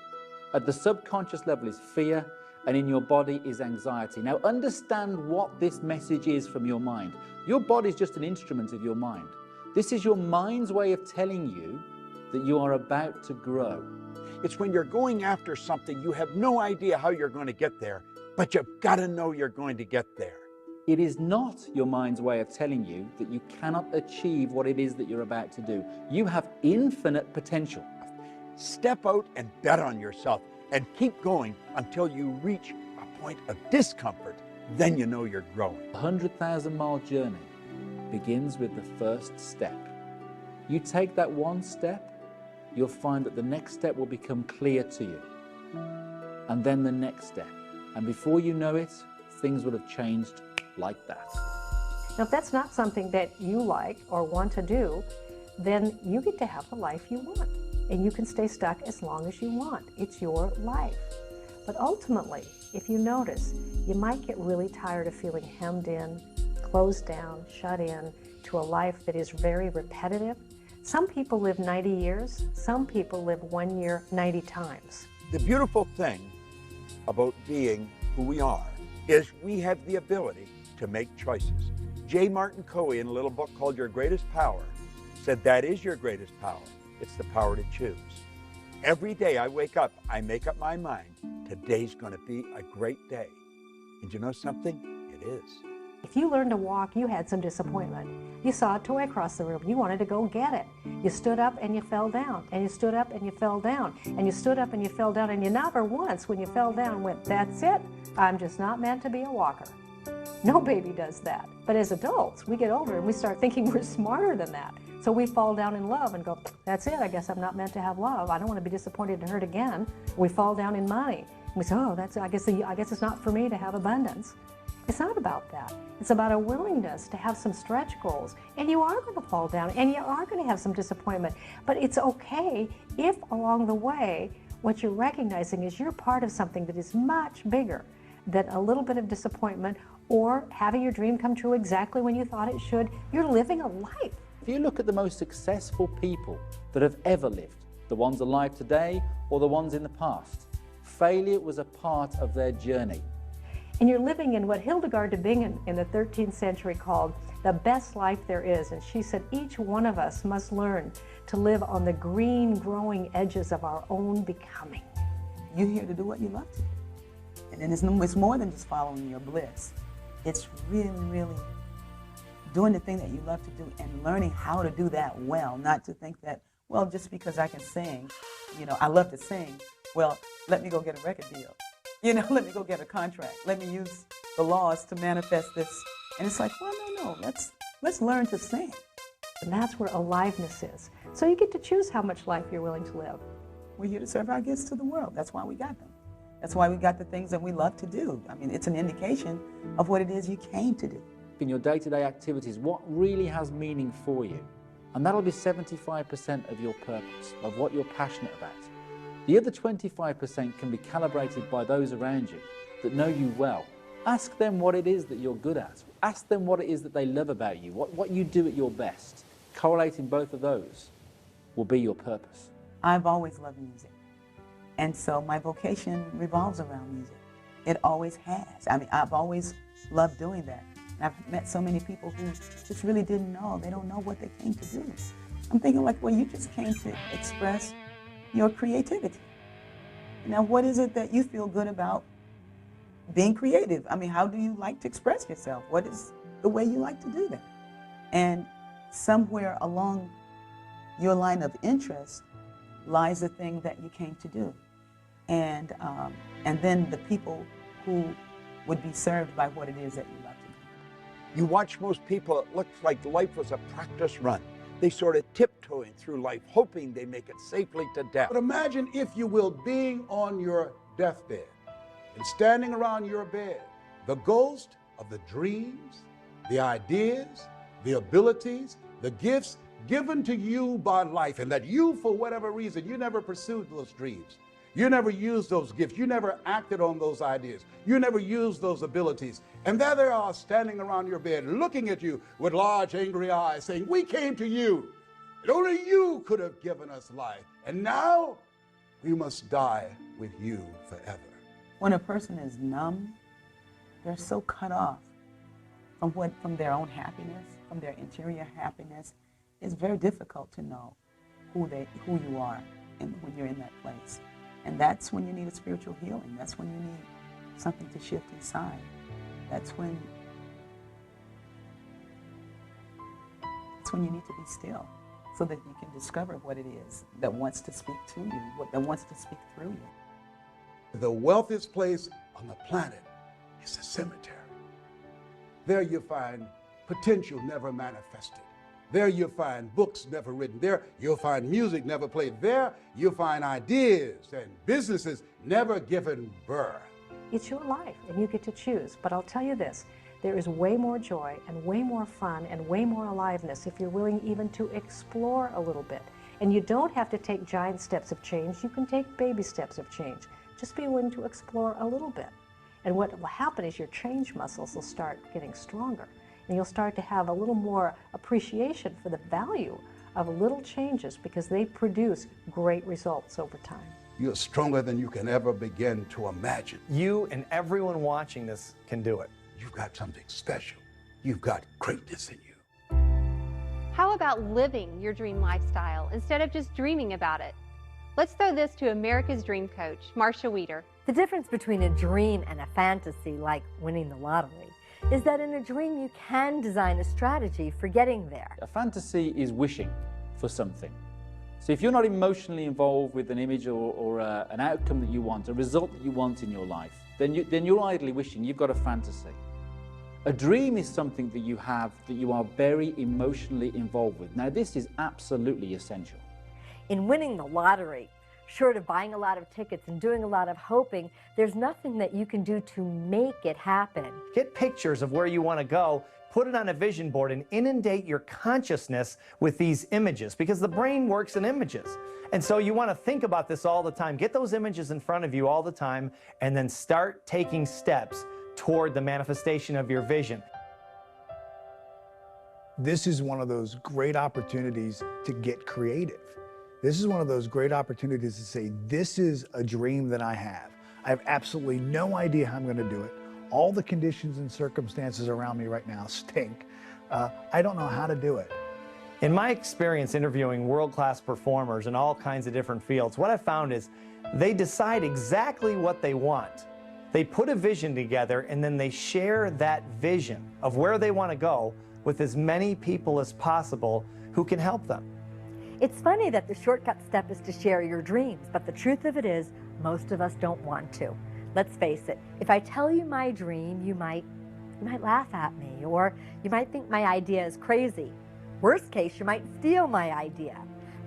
At the subconscious level is fear, and in your body is anxiety. Now understand what this message is from your mind. Your body is just an instrument of your mind. This is your mind's way of telling you that you are about to grow. It's when you're going after something, you have no idea how you're going to get there, but you've got to know you're going to get there. It is not your mind's way of telling you that you cannot achieve what it is that you're about to do. You have infinite potential. Step out and bet on yourself and keep going until you reach a point of discomfort. Then you know you're growing. A 100,000-mile journey begins with the first step. You take that one step, you'll find that the next step will become clear to you. And then the next step. And before you know it, things will have changed like that. Now, if that's not something that you like or want to do, then you get to have the life you want. And you can stay stuck as long as you want. It's your life. But ultimately, if you notice, you might get really tired of feeling hemmed in, closed down, shut in to a life that is very repetitive. Some people live 90 years, some people live 1 year 90 times. The beautiful thing about being who we are is we have the ability to make choices. J. Martin Coe, in a little book called Your Greatest Power, said that is your greatest power. It's the power to choose. Every day I wake up, I make up my mind, today's going to be a great day. And you know something? It is. If you learned to walk, you had some disappointment. You saw a toy across the room, you wanted to go get it. You stood up and you fell down, and you stood up and you fell down, and you stood up and you fell down, and you never once, when you fell down, went, that's it, I'm just not meant to be a walker. No baby does that. But as adults, we get older and we start thinking we're smarter than that. So we fall down in love and go, that's it, I guess I'm not meant to have love. I don't want to be disappointed and hurt again. We fall down in money. We say, oh, I guess it's not for me to have abundance. It's not about that. It's about a willingness to have some stretch goals. And you are going to fall down and you are going to have some disappointment. But it's okay if along the way, what you're recognizing is you're part of something that is much bigger than a little bit of disappointment or having your dream come true exactly when you thought it should. You're living a life. If you look at the most successful people that have ever lived, the ones alive today or the ones in the past, failure was a part of their journey. And you're living in what Hildegard of Bingen in the 13th century called the best life there is. And she said each one of us must learn to live on the green growing edges of our own becoming. You're here to do what you love to do. And then it's more than just following your bliss. It's really, really doing the thing that you love to do and learning how to do that well, not to think that, well, just because I can sing, I love to sing, well, let me go get a record deal. Let me go get a contract. Let me use the laws to manifest this. And it's like, well, no, let's learn to sing. And that's where aliveness is. So you get to choose how much life you're willing to live. We're here to serve our gifts to the world. That's why we got them. That's why we got the things that we love to do. I mean, it's an indication of what it is you came to do. In your day-to-day activities, what really has meaning for you? And that'll be 75% of your purpose, of what you're passionate about. The other 25% can be calibrated by those around you that know you well. Ask them what it is that you're good at. Ask them what it is that they love about you, what you do at your best. Correlating both of those will be your purpose. I've always loved music. And so my vocation revolves around music. It always has. I mean, I've always loved doing that. And I've met so many people who just really didn't know. They don't know what they came to do. I'm thinking like, well, you just came to express your creativity. Now, what is it that you feel good about being creative? I mean, how do you like to express yourself? What is the way you like to do that? And somewhere along your line of interest lies the thing that you came to do. And then the people who would be served by what it is that you love to do. You watch most people, it looks like life was a practice run. They sort of tiptoeing through life, hoping they make it safely to death. But imagine, if you will, being on your deathbed and standing around your bed, the ghost of the dreams, the ideas, the abilities, the gifts given to you by life, and that you, for whatever reason, you never pursued those dreams. You never used those gifts. You never acted on those ideas. You never used those abilities. And there they are standing around your bed looking at you with large angry eyes saying, we came to you. And only you could have given us life. And now we must die with you forever. When a person is numb, they're so cut off from their own happiness, from their interior happiness. It's very difficult to know who you are and when you're in that place. And that's when you need a spiritual healing. That's when you need something to shift inside. That's when you need to be still so that you can discover what it is that wants to speak to you, that wants to speak through you. The wealthiest place on the planet is the cemetery. There you find potential never manifested. There you'll find books never written. There you'll find music never played. There you'll find ideas and businesses never given birth. It's your life, and you get to choose. But I'll tell you this, there is way more joy and way more fun and way more aliveness if you're willing even to explore a little bit. And you don't have to take giant steps of change. You can take baby steps of change. Just be willing to explore a little bit. And what will happen is your change muscles will start getting stronger. And you'll start to have a little more appreciation for the value of little changes because they produce great results over time. You're stronger than you can ever begin to imagine. You and everyone watching this can do it. You've got something special. You've got greatness in you. How about living your dream lifestyle instead of just dreaming about it? Let's throw this to America's Dream Coach, Marsha Weeder. The difference between a dream and a fantasy, like winning the lottery, is that in a dream you can design a strategy for getting there. A fantasy is wishing for something. So if you're not emotionally involved with an image or an outcome that you want, a result that you want in your life, then you're idly wishing. You've got a fantasy. A dream is something that you have that you are very emotionally involved with. Now, this is absolutely essential. In winning the lottery, short of buying a lot of tickets and doing a lot of hoping, there's nothing that you can do to make it happen. Get pictures of where you want to go, put it on a vision board, and inundate your consciousness with these images, because the brain works in images. And so you want to think about this all the time. Get those images in front of you all the time, and then start taking steps toward the manifestation of your vision. This is one of those great opportunities to get creative. This is one of those great opportunities to say, this is a dream that I have. I have absolutely no idea how I'm going to do it. All the conditions and circumstances around me right now stink. I don't know how to do it. In my experience interviewing world-class performers in all kinds of different fields, what I've found is they decide exactly what they want. They put a vision together, and then they share that vision of where they want to go with as many people as possible who can help them. It's funny that the shortcut step is to share your dreams, but the truth of it is, most of us don't want to. Let's face it, if I tell you my dream, you might laugh at me, or you might think my idea is crazy. Worst case, you might steal my idea.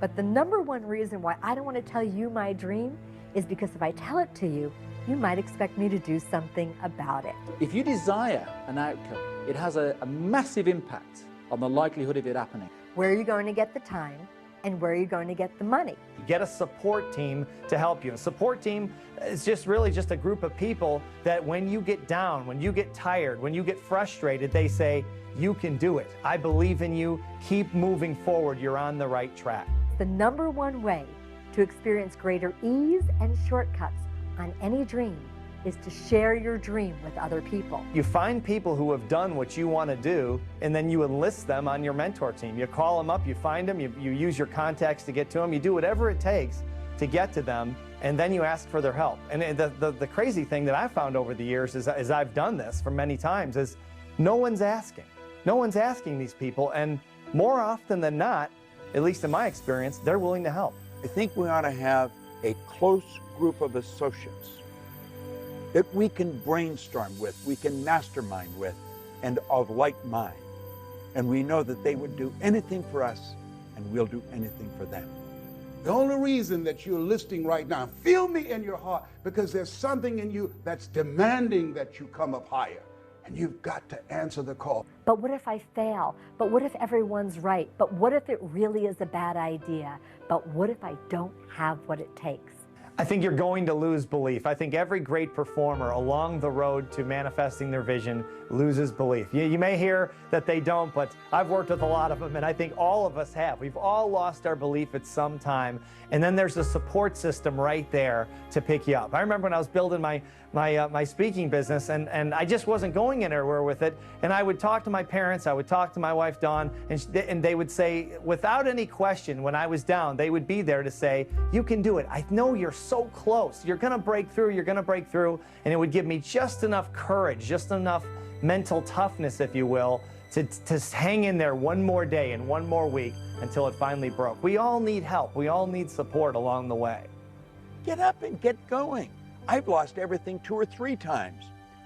But the number one reason why I don't want to tell you my dream is because if I tell it to you, you might expect me to do something about it. If you desire an outcome, it has a massive impact on the likelihood of it happening. Where are you going to get the time? And where are you going to get the money? Get a support team to help you. A support team is really just a group of people that when you get down, when you get tired, when you get frustrated, they say, you can do it. I believe in you. Keep moving forward. You're on the right track. The number one way to experience greater ease and shortcuts on any dream is to share your dream with other people. You find people who have done what you want to do, and then you enlist them on your mentor team. You call them up, you find them, you use your contacts to get to them, you do whatever it takes to get to them, and then you ask for their help. And the crazy thing that I've found over the years is, as I've done this for many times, is no one's asking. No one's asking these people, and more often than not, at least in my experience, they're willing to help. I think we ought to have a close group of associates that we can brainstorm with, we can mastermind with, and of like mind. And we know that they would do anything for us, and we'll do anything for them. The only reason that you're listening right now, feel me in your heart, because there's something in you that's demanding that you come up higher. And you've got to answer the call. But what if I fail? But what if everyone's right? But what if it really is a bad idea? But what if I don't have what it takes? I think you're going to lose belief. I think every great performer along the road to manifesting their vision loses belief. You may hear that they don't, but I've worked with a lot of them, and I think all of us have. We've all lost our belief at some time, and then there's a support system right there to pick you up. I remember when I was building my speaking business, and I just wasn't going anywhere with it, and I would talk to my parents, I would talk to my wife, Dawn, and they would say, without any question, when I was down, they would be there to say, you can do it. I know you're so close. You're going to break through. You're going to break through. And it would give me just enough courage, just enough mental toughness, if you will, to hang in there one more day and one more week until it finally broke. We all need help. We all need support along the way. Get up and get going. I've lost everything 2 or 3 times.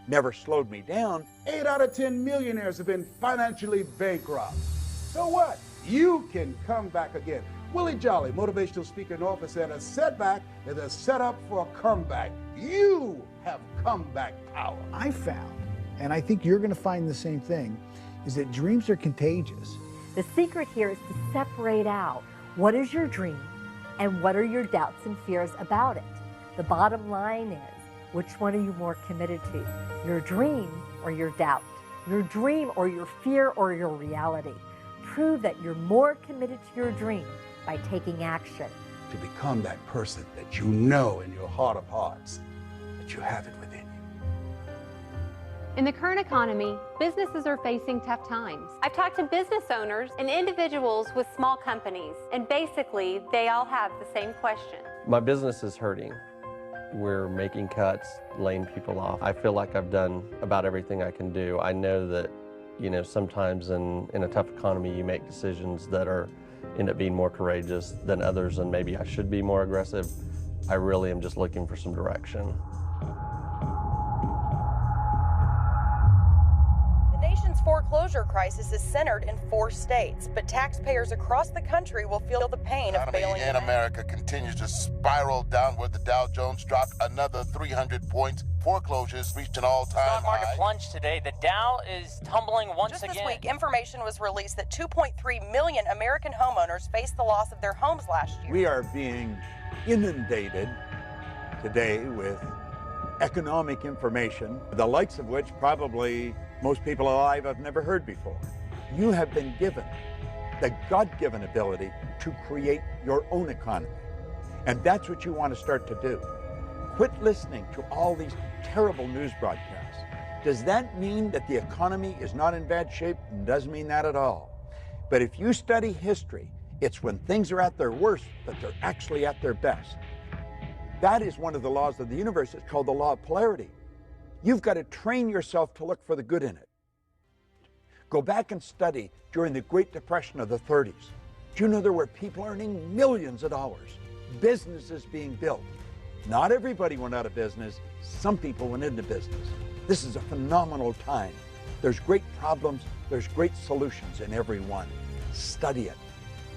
Never slowed me down. 8 out of 10 millionaires have been financially bankrupt. So what? You can come back again. Willie Jolly, motivational speaker and author, said a setback is a setup for a comeback. You have comeback power. I found, and I think you're going to find the same thing, is that dreams are contagious. The secret here is to separate out what is your dream and what are your doubts and fears about it. The bottom line is, which one are you more committed to? Your dream or your doubt? Your dream or your fear or your reality? Prove that you're more committed to your dream by taking action. To become that person that you know in your heart of hearts that you have it within you. In the current economy, businesses are facing tough times. I've talked to business owners and individuals with small companies, and basically they all have the same question. My business is hurting. We're making cuts, laying people off. I feel like I've done about everything I can do. I know that, sometimes in a tough economy you make decisions that end up being more courageous than others, and maybe I should be more aggressive. I really am just looking for some direction. The nation's foreclosure crisis is centered in 4 states, but taxpayers across the country will feel the pain of failing. In America continues to spiral downward. The Dow Jones dropped another 300 points. Foreclosures reached an all-time high. Stock market plunged today. The Dow is tumbling once again. Just this week, information was released that 2.3 million American homeowners faced the loss of their homes last year. We are being inundated today with economic information, the likes of which probably most people alive have never heard before. You have been given the God-given ability to create your own economy. And that's what you want to start to do. Quit listening to all these terrible news broadcasts. Does that mean that the economy is not in bad shape? It doesn't mean that at all. But if you study history, it's when things are at their worst that they're actually at their best. That is one of the laws of the universe. It's called the law of polarity. You've got to train yourself to look for the good in it. Go back and study during the Great Depression of the 30s. Do you know there were people earning millions of dollars, businesses being built? Not everybody went out of business. Some people went into business. This is a phenomenal time. There's great problems. There's great solutions in every one. Study it.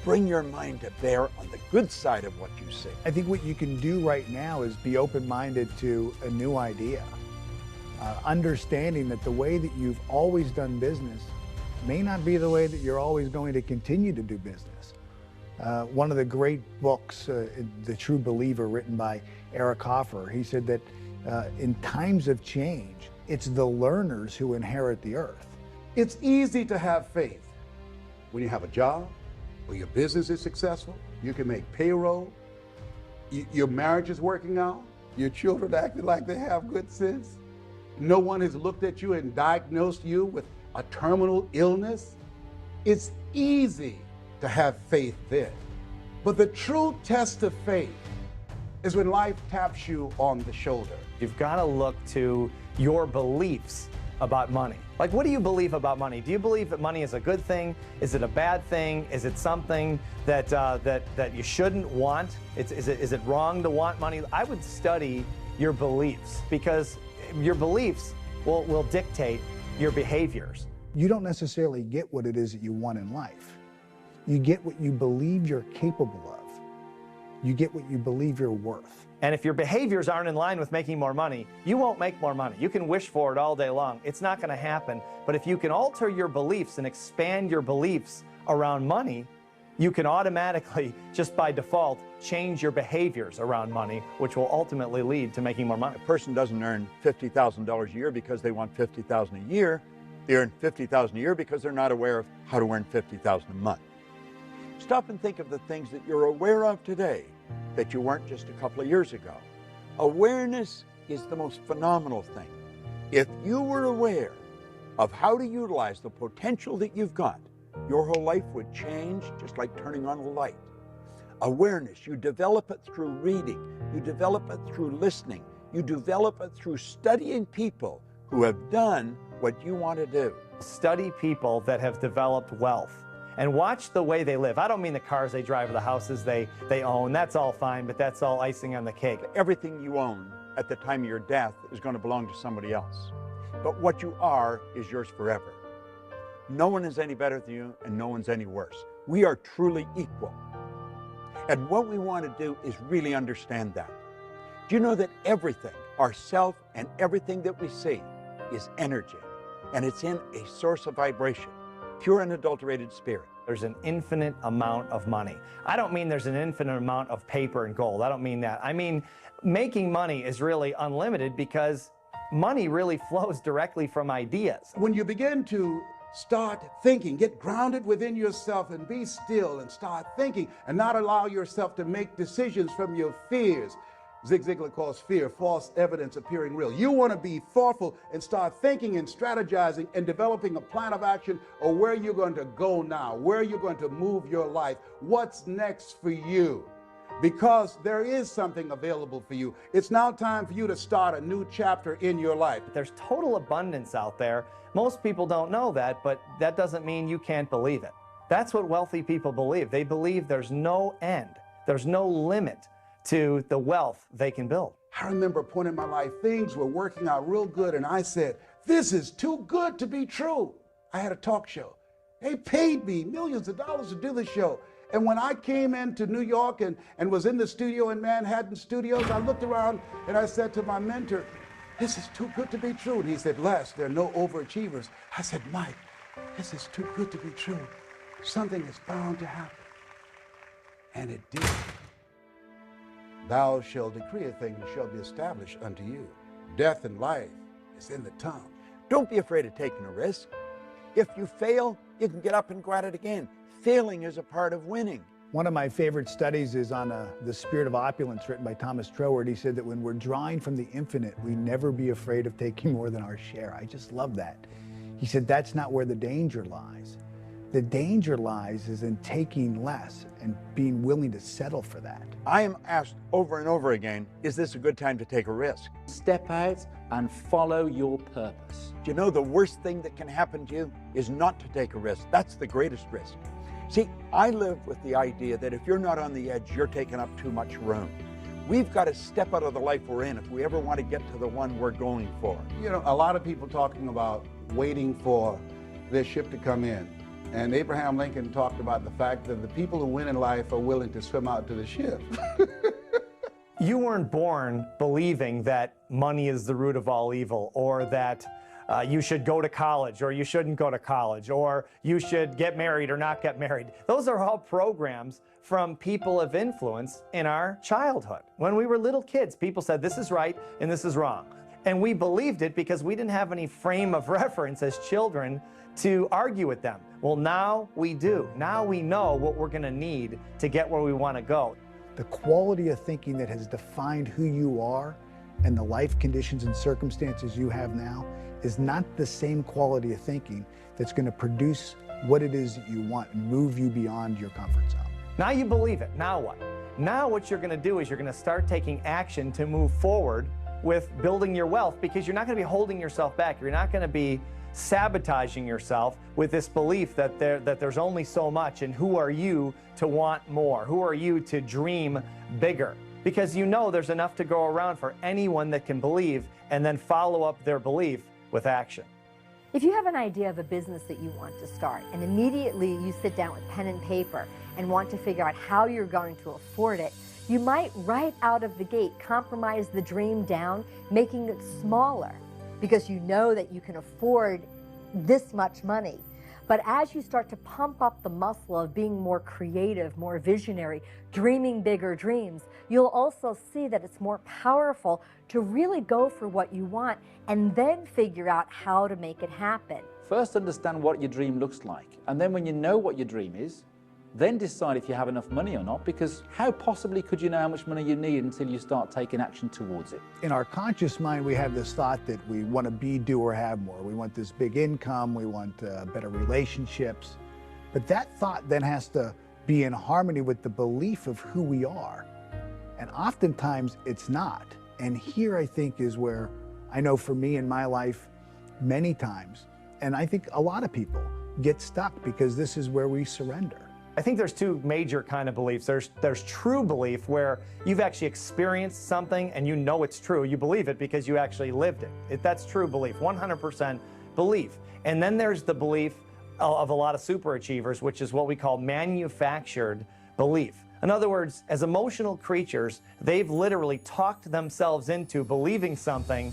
Bring your mind to bear on the good side of what you see. I think what you can do right now is be open-minded to a new idea. Understanding that the way that you've always done business may not be the way that you're always going to continue to do business. One of the great books, The True Believer, written by Eric Hoffer, he said that in times of change, it's the learners who inherit the earth. It's easy to have faith when you have a job, or your business is successful, you can make payroll, your marriage is working out, your children acting like they have good sense, no one has looked at you and diagnosed you with a terminal illness. It's easy to have faith then. But the true test of faith is when life taps you on the shoulder. You've got to look to your beliefs about money. Like, what do you believe about money? Do you believe that money is a good thing? Is it a bad thing? Is it something that that you shouldn't want? Is it wrong to want money? I would study your beliefs, because your beliefs will dictate your behaviors. You don't necessarily get what it is that you want in life. You get what you believe you're capable of. You get what you believe you're worth. And if your behaviors aren't in line with making more money, you won't make more money. You can wish for it all day long. It's not going to happen. But if you can alter your beliefs and expand your beliefs around money, you can automatically, just by default, change your behaviors around money, which will ultimately lead to making more money. A person doesn't earn $50,000 a year because they want $50,000 a year. They earn $50,000 a year because they're not aware of how to earn $50,000 a month. Stop and think of the things that you're aware of today that you weren't just a couple of years ago. Awareness is the most phenomenal thing. If you were aware of how to utilize the potential that you've got, your whole life would change just like turning on a light. Awareness, you develop it through reading, you develop it through listening, you develop it through studying people who have done what you want to do. Study people that have developed wealth and watch the way they live. I don't mean the cars they drive or the houses they own. That's all fine, but that's all icing on the cake. Everything you own at the time of your death is going to belong to somebody else. But what you are is yours forever. No one is any better than you, and no one's any worse. We are truly equal. And what we want to do is really understand that. Do you know that everything, ourself and everything that we see, is energy? And it's in a source of vibration, pure unadulterated spirit. There's an infinite amount of money. I don't mean there's an infinite amount of paper and gold. I don't mean that. I mean, making money is really unlimited because money really flows directly from ideas. When you begin to start thinking, get grounded within yourself and be still and start thinking and not allow yourself to make decisions from your fears. Zig Ziglar calls fear false evidence appearing real. You want to be thoughtful and start thinking and strategizing and developing a plan of action or where you're going to go now, where you're going to move your life, what's next for you. Because there is something available for you. It's now time for you to start a new chapter in your life. There's total abundance out there. Most people don't know that, but that doesn't mean you can't believe it. That's what wealthy people believe. They believe there's no end, there's no limit to the wealth they can build. I remember a point in my life, things were working out real good, and I said, this is too good to be true. I had a talk show. They paid me millions of dollars to do the show. And when I came into New York and was in the studio in Manhattan Studios, I looked around and I said to my mentor, this is too good to be true. And he said, Les, there are no overachievers. I said, Mike, this is too good to be true. Something is bound to happen. And it did. Thou shalt decree a thing and shall be established unto you. Death and life is in the tongue. Don't be afraid of taking a risk. If you fail, you can get up and go at it again. Failing is a part of winning. One of my favorite studies is on The Spirit of Opulence, written by Thomas Troward. He said that when we're drawing from the infinite, we never be afraid of taking more than our share. I just love that. He said that's not where the danger lies. The danger lies is in taking less and being willing to settle for that. I am asked over and over again, is this a good time to take a risk? Step out and follow your purpose. Do you know the worst thing that can happen to you is not to take a risk? That's the greatest risk. See, I live with the idea that if you're not on the edge, you're taking up too much room. We've got to step out of the life we're in if we ever want to get to the one we're going for. You know, a lot of people talking about waiting for their ship to come in. And Abraham Lincoln talked about the fact that the people who win in life are willing to swim out to the ship. You weren't born believing that money is the root of all evil, or that you should go to college or you shouldn't go to college, or you should get married or not get married. Those are all programs from people of influence in our childhood. When we were little kids, people said this is right and this is wrong. And we believed it because we didn't have any frame of reference as children to argue with them. Well, now we do. Now we know what we're going to need to get where we want to go. The quality of thinking that has defined who you are and the life conditions and circumstances you have now is not the same quality of thinking that's going to produce what it is that you want and move you beyond your comfort zone. Now you believe it. Now what? Now what you're going to do is you're going to start taking action to move forward with building your wealth, because you're not going to be holding yourself back. You're not going to be sabotaging yourself with this belief that there's only so much, and who are you to want more? Who are you to dream bigger? Because you know there's enough to go around for anyone that can believe and then follow up their belief with action. If you have an idea of a business that you want to start, and immediately you sit down with pen and paper and want to figure out how you're going to afford it, you might right out of the gate compromise the dream down, making it smaller, because you know that you can afford this much money. But as you start to pump up the muscle of being more creative, more visionary, dreaming bigger dreams, you'll also see that it's more powerful to really go for what you want and then figure out how to make it happen. First, understand what your dream looks like. And then when you know what your dream is, then decide if you have enough money or not, because how possibly could you know how much money you need until you start taking action towards it? In our conscious mind, we have this thought that we want to be, do, or have more. We want this big income, we want better relationships. But that thought then has to be in harmony with the belief of who we are. And oftentimes it's not. And here I think is where I know for me in my life, many times, and I think a lot of people get stuck because this is where we surrender. I think there's two major kind of beliefs. There's true belief, where you've actually experienced something and you know it's true. You believe it because you actually lived it. That's true belief, 100% belief. And then there's the belief of a lot of superachievers, which is what we call manufactured belief. In other words, as emotional creatures, they've literally talked themselves into believing something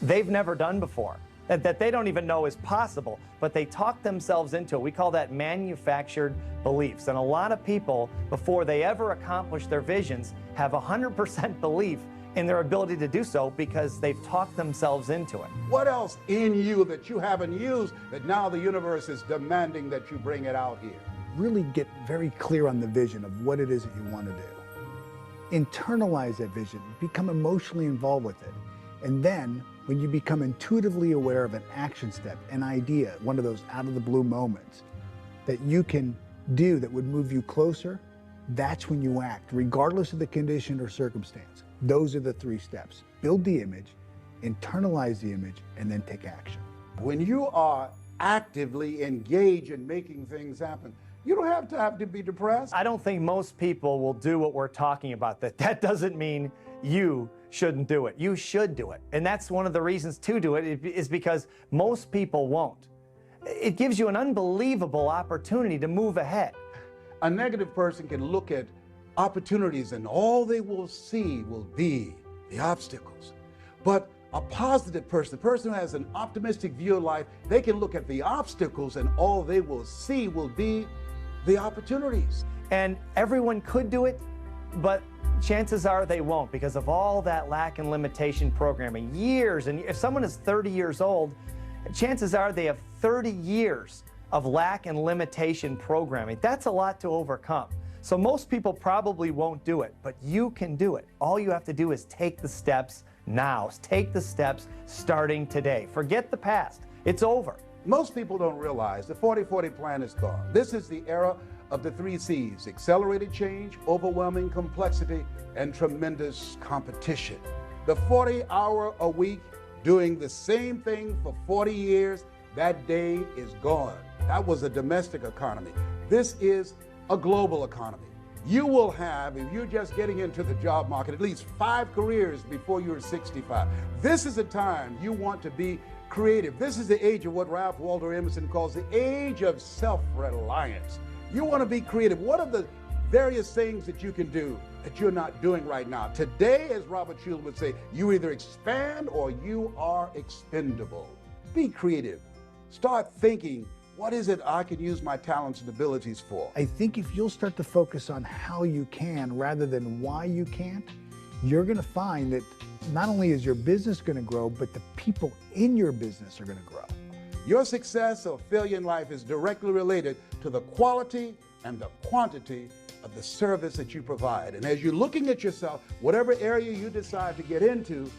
they've never done before, that they don't even know is possible, but they talk themselves into it. We call that manufactured beliefs. And a lot of people, before they ever accomplish their visions, have 100% belief in their ability to do so because they've talked themselves into it. What else in you that you haven't used that now the universe is demanding that you bring it out here? Really get very clear on the vision of what it is that you want to do. Internalize that vision, become emotionally involved with it. And then when you become intuitively aware of an action step, an idea, one of those out of the blue moments that you can do that would move you closer, that's when you act, regardless of the condition or circumstance. Those are the 3 steps. Build the image, internalize the image, and then take action. When you are actively engaged in making things happen, you don't have to be depressed. I don't think most people will do what we're talking about. That doesn't mean you shouldn't do it. You should do it. And that's one of the reasons to do it, is because most people won't. It gives you an unbelievable opportunity to move ahead. A negative person can look at opportunities and all they will see will be the obstacles. But a positive person, the person who has an optimistic view of life, they can look at the obstacles and all they will see will be the opportunities. And everyone could do it, but chances are they won't because of all that lack and limitation programming. Years, and if someone is 30 years old, chances are they have 30 years of lack and limitation programming. That's a lot to overcome. So most people probably won't do it, but you can do it. All you have to do is take the steps now. Take the steps starting today. Forget the past. It's over. Most people don't realize the 40-40 plan is gone. This is the era of the 3 C's: accelerated change, overwhelming complexity, and tremendous competition. The 40-hour-a-week doing the same thing for 40 years, that day is gone. That was a domestic economy. This is a global economy. You will have, if you're just getting into the job market, at least 5 careers before you're 65. This is a time you want to be creative. This is the age of what Ralph Waldo Emerson calls the age of self-reliance. You want to be creative. What are the various things that you can do that you're not doing right now? Today, as Robert Schuller would say, you either expand or you are expendable. Be creative. Start thinking, what is it I can use my talents and abilities for? I think if you'll start to focus on how you can rather than why you can't, you're going to find that not only is your business going to grow, but the people in your business are going to grow. Your success or failure in life is directly related to the quality and the quantity of the service that you provide. And as you're looking at yourself, whatever area you decide to get into,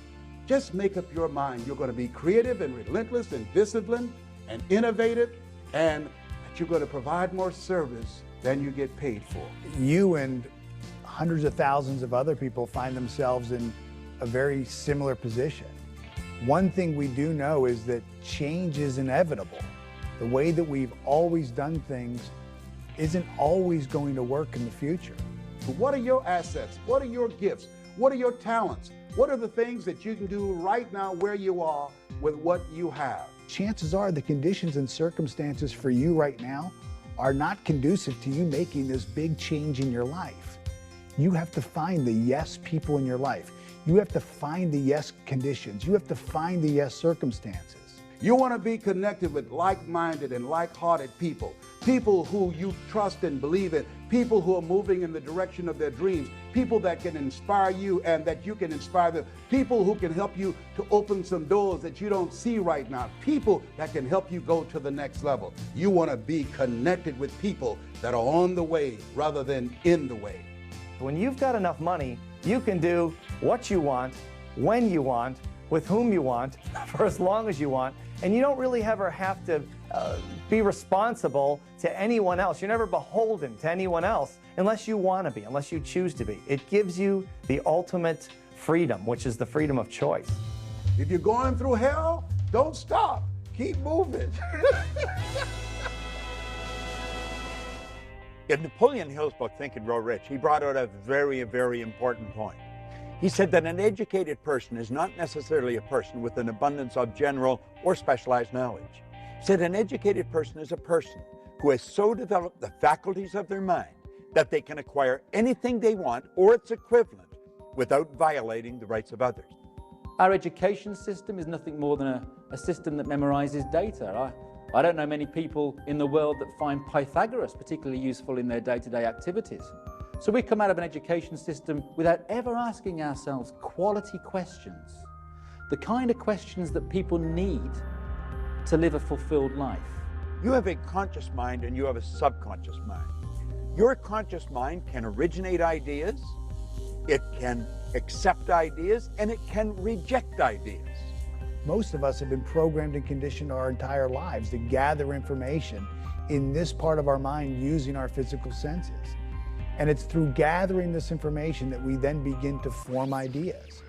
just make up your mind. You're going to be creative and relentless and disciplined and innovative, and that you're going to provide more service than you get paid for. You and hundreds of thousands of other people find themselves in a very similar position. One thing we do know is that change is inevitable. The way that we've always done things isn't always going to work in the future. What are your assets? What are your gifts? What are your talents? What are the things that you can do right now where you are with what you have? Chances are the conditions and circumstances for you right now are not conducive to you making this big change in your life. You have to find the yes people in your life. You have to find the yes conditions. You have to find the yes circumstances. You want to be connected with like-minded and like-hearted people, people who you trust and believe in, people who are moving in the direction of their dreams, people that can inspire you and that you can inspire them, people who can help you to open some doors that you don't see right now, people that can help you go to the next level. You want to be connected with people that are on the way rather than in the way. When you've got enough money, you can do what you want, when you want, with whom you want, for as long as you want, and you don't really ever have to be responsible to anyone else. You're never beholden to anyone else unless you want to be, unless you choose to be. It gives you the ultimate freedom, which is the freedom of choice. If you're going through hell, don't stop. Keep moving. In Napoleon Hill's book, Think and Grow Rich, he brought out a very, very important point. He said that an educated person is not necessarily a person with an abundance of general or specialized knowledge. He said an educated person is a person who has so developed the faculties of their mind that they can acquire anything they want or its equivalent without violating the rights of others. Our education system is nothing more than a system that memorizes data. I don't know many people in the world that find Pythagoras particularly useful in their day-to-day activities. So we come out of an education system without ever asking ourselves quality questions, the kind of questions that people need to live a fulfilled life. You have a conscious mind and you have a subconscious mind. Your conscious mind can originate ideas, it can accept ideas, and it can reject ideas. Most of us have been programmed and conditioned our entire lives to gather information in this part of our mind using our physical senses. And it's through gathering this information that we then begin to form ideas.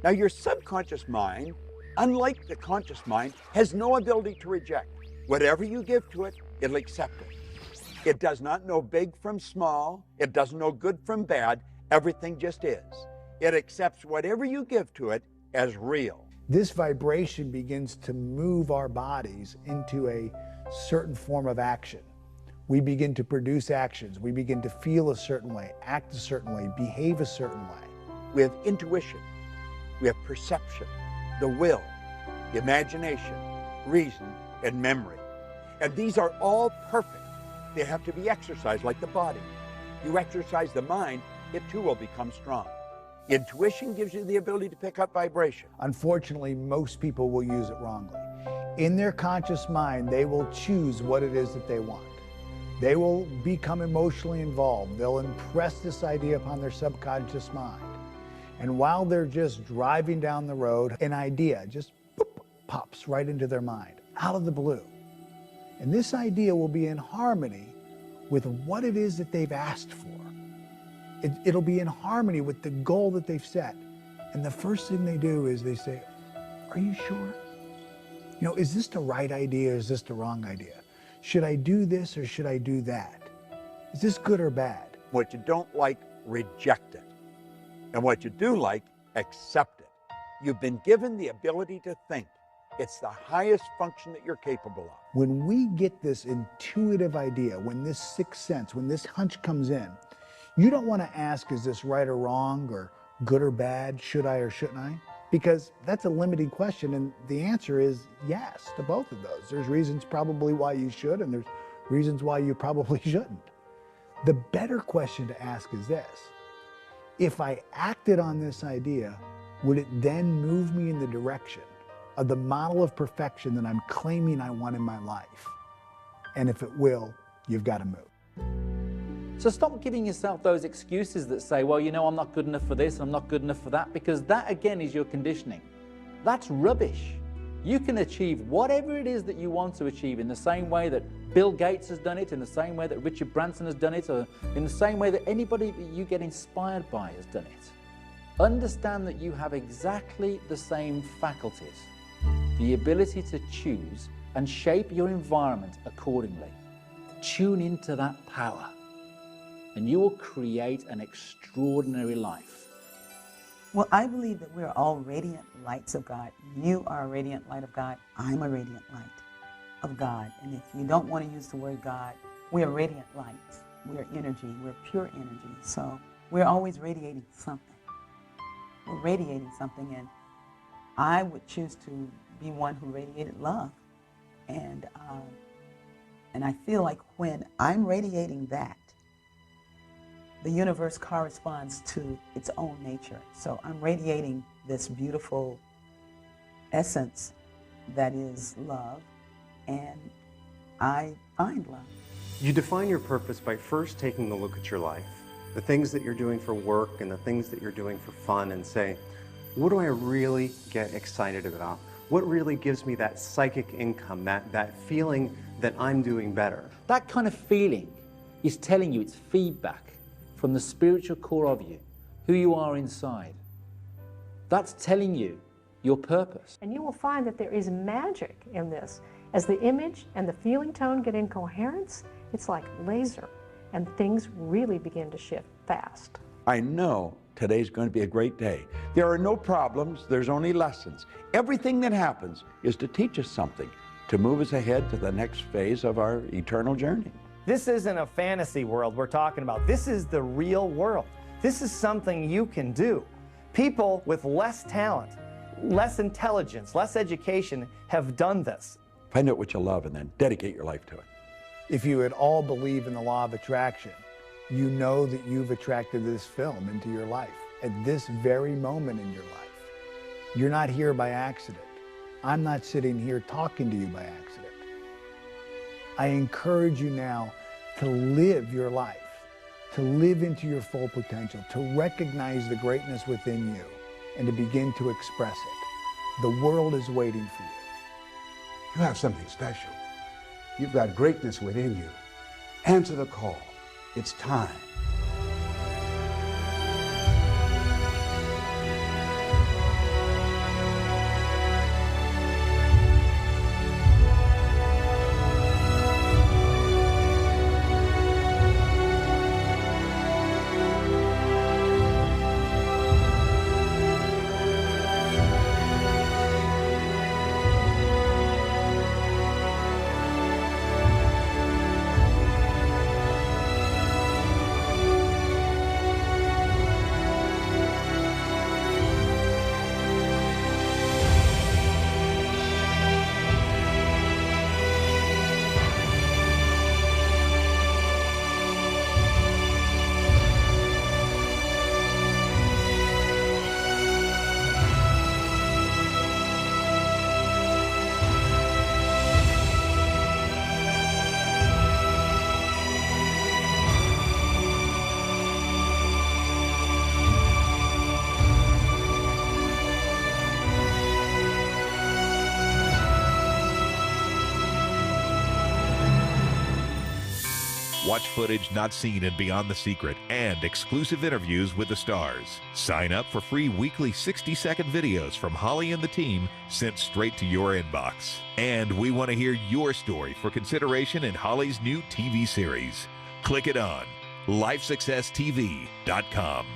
Now, your subconscious mind, unlike the conscious mind, has no ability to reject. Whatever you give to it, it'll accept it. It does not know big from small. It doesn't know good from bad. Everything just is. It accepts whatever you give to it as real. This vibration begins to move our bodies into a certain form of action. We begin to produce actions. We begin to feel a certain way, act a certain way, behave a certain way. We have intuition. We have perception, the will, the imagination, reason, and memory. And these are all perfect. They have to be exercised like the body. You exercise the mind, it too will become strong. Intuition gives you the ability to pick up vibration. Unfortunately, most people will use it wrongly. In their conscious mind, they will choose what it is that they want. They will become emotionally involved. They'll impress this idea upon their subconscious mind. And while they're just driving down the road, an idea just boop, pops right into their mind, out of the blue. And this idea will be in harmony with what it is that they've asked for. It'll be in harmony with the goal that they've set. And the first thing they do is they say, "Are you sure? You know, is this the right idea or is this the wrong idea? Should I do this or should I do that? Is this good or bad?" What you don't like, reject it. And what you do like, accept it. You've been given the ability to think. It's the highest function that you're capable of. When we get this intuitive idea, when this sixth sense, when this hunch comes in, you don't want to ask, is this right or wrong or good or bad? Should I or shouldn't I? Because that's a limiting question, and the answer is yes to both of those. There's reasons probably why you should, and there's reasons why you probably shouldn't. The better question to ask is this: if I acted on this idea, would it then move me in the direction of the model of perfection that I'm claiming I want in my life? And if it will, you've got to move. So stop giving yourself those excuses that say, well, you know, I'm not good enough for this, I'm not good enough for that, because that again is your conditioning. That's rubbish. You can achieve whatever it is that you want to achieve in the same way that Bill Gates has done it, in the same way that Richard Branson has done it, or in the same way that anybody that you get inspired by has done it. Understand that you have exactly the same faculties, the ability to choose and shape your environment accordingly. Tune into that power, and you will create an extraordinary life. Well, I believe that we're all radiant lights of God. You are a radiant light of God. I'm a radiant light of God. And if you don't want to use the word God, we are radiant lights. We're energy. We're pure energy. So we're always radiating something. We're radiating something, and I would choose to be one who radiated love. And I feel like when I'm radiating that, the universe corresponds to its own nature. So I'm radiating this beautiful essence that is love, and I find love. You define your purpose by first taking a look at your life, the things that you're doing for work and the things that you're doing for fun, and say, what do I really get excited about? What really gives me that psychic income, that feeling that I'm doing better? That kind of feeling is telling you, it's feedback from the spiritual core of you, who you are inside. That's telling you your purpose. And you will find that there is magic in this. As the image and the feeling tone get in coherence, it's like laser, and things really begin to shift fast. I know today's going to be a great day. There are no problems, there's only lessons. Everything that happens is to teach us something, to move us ahead to the next phase of our eternal journey. This isn't a fantasy world we're talking about. This is the real world. This is something you can do. People with less talent, less intelligence, less education have done this. Find out what you love and then dedicate your life to it. If you at all believe in the law of attraction, you know that you've attracted this film into your life at this very moment in your life. You're not here by accident. I'm not sitting here talking to you by accident. I encourage you now to live your life, to live into your full potential, to recognize the greatness within you, and to begin to express it. The world is waiting for you. You have something special. You've got greatness within you. Answer the call. It's time. Watch footage not seen in Beyond the Secret and exclusive interviews with the stars. Sign up for free weekly 60-second videos from Holly and the team sent straight to your inbox. And we want to hear your story for consideration in Holly's new TV series. Click it on LifeSuccessTV.com.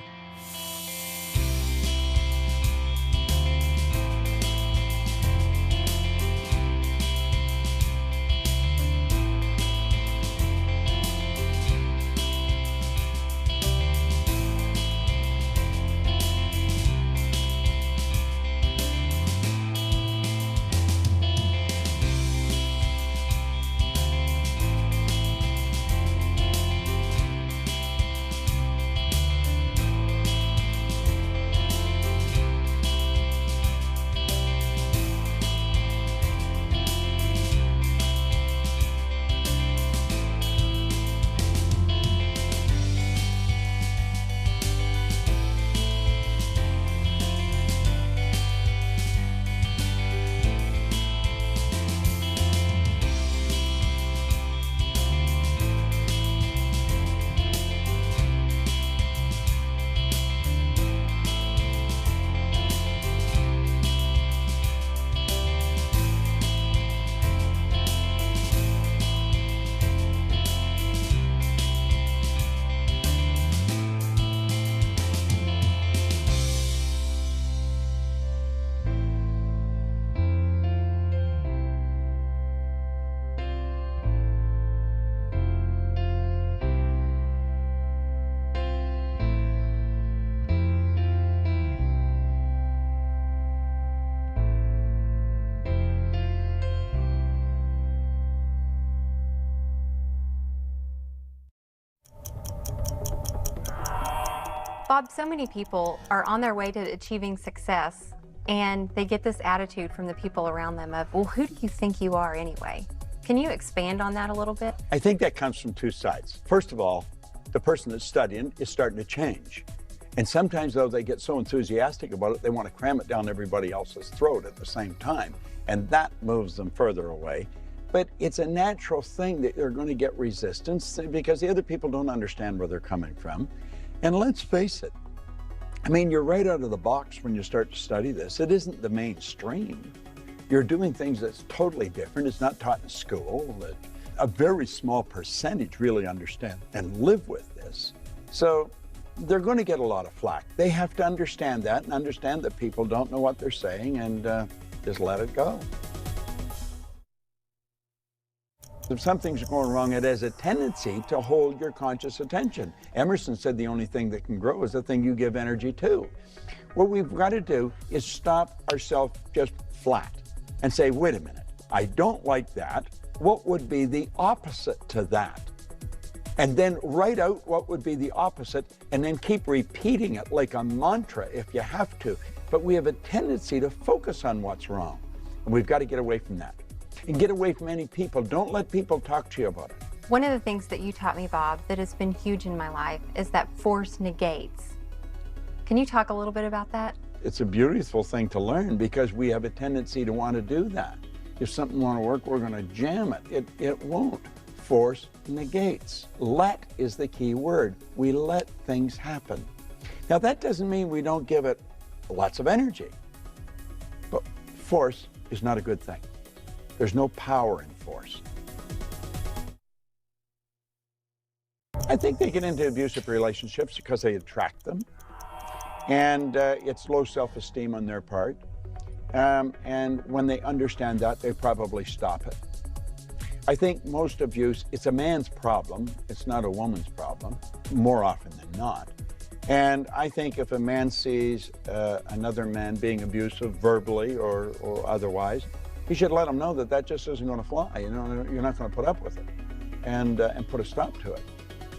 Bob, so many people are on their way to achieving success, and they get this attitude from the people around them of, well, who do you think you are anyway? Can you expand on that a little bit? I think that comes from two sides. First of all, the person that's studying is starting to change. And sometimes, though, they get so enthusiastic about it, they want to cram it down everybody else's throat at the same time. And that moves them further away. But it's a natural thing that they're going to get resistance because the other people don't understand where they're coming from. And let's face it, I mean, you're right out of the box when you start to study this. It isn't the mainstream. You're doing things that's totally different. It's not taught in school. A very small percentage really understand and live with this. So they're going to get a lot of flack. They have to understand that and understand that people don't know what they're saying and just let it go. If something's going wrong, it has a tendency to hold your conscious attention. Emerson said the only thing that can grow is the thing you give energy to. What we've got to do is stop ourselves just flat and say, wait a minute, I don't like that. What would be the opposite to that? And then write out what would be the opposite and then keep repeating it like a mantra if you have to. But we have a tendency to focus on what's wrong. And we've got to get away from that. And get away from any people. Don't let people talk to you about it. One of the things that you taught me, Bob, that has been huge in my life is that force negates. Can you talk a little bit about that? It's a beautiful thing to learn because we have a tendency to want to do that. If something won't work, we're going to jam it. It won't. Force negates. Let is the key word. We let things happen. Now, that doesn't mean we don't give it lots of energy. But force is not a good thing. There's no power in force. I think they get into abusive relationships because they attract them. And it's low self-esteem on their part. And when they understand that, they probably stop it. I think most abuse, it's a man's problem. It's not a woman's problem, more often than not. And I think if a man sees another man being abusive verbally or otherwise, he should let him know that that just isn't going to fly. You know, you're not going to put up with it and put a stop to it.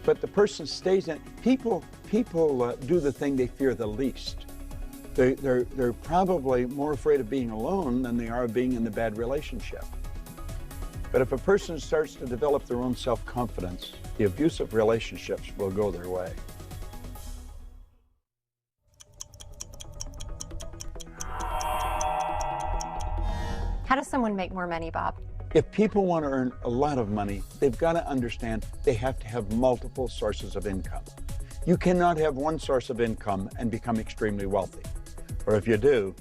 But the person stays in. People do the thing they fear the least. They're probably more afraid of being alone than they are of being in the bad relationship. But if a person starts to develop their own self-confidence, the abusive relationships will go their way. How does someone make more money, Bob? If people want to earn a lot of money, they've got to understand they have to have multiple sources of income. You cannot have one source of income and become extremely wealthy. Or if you do,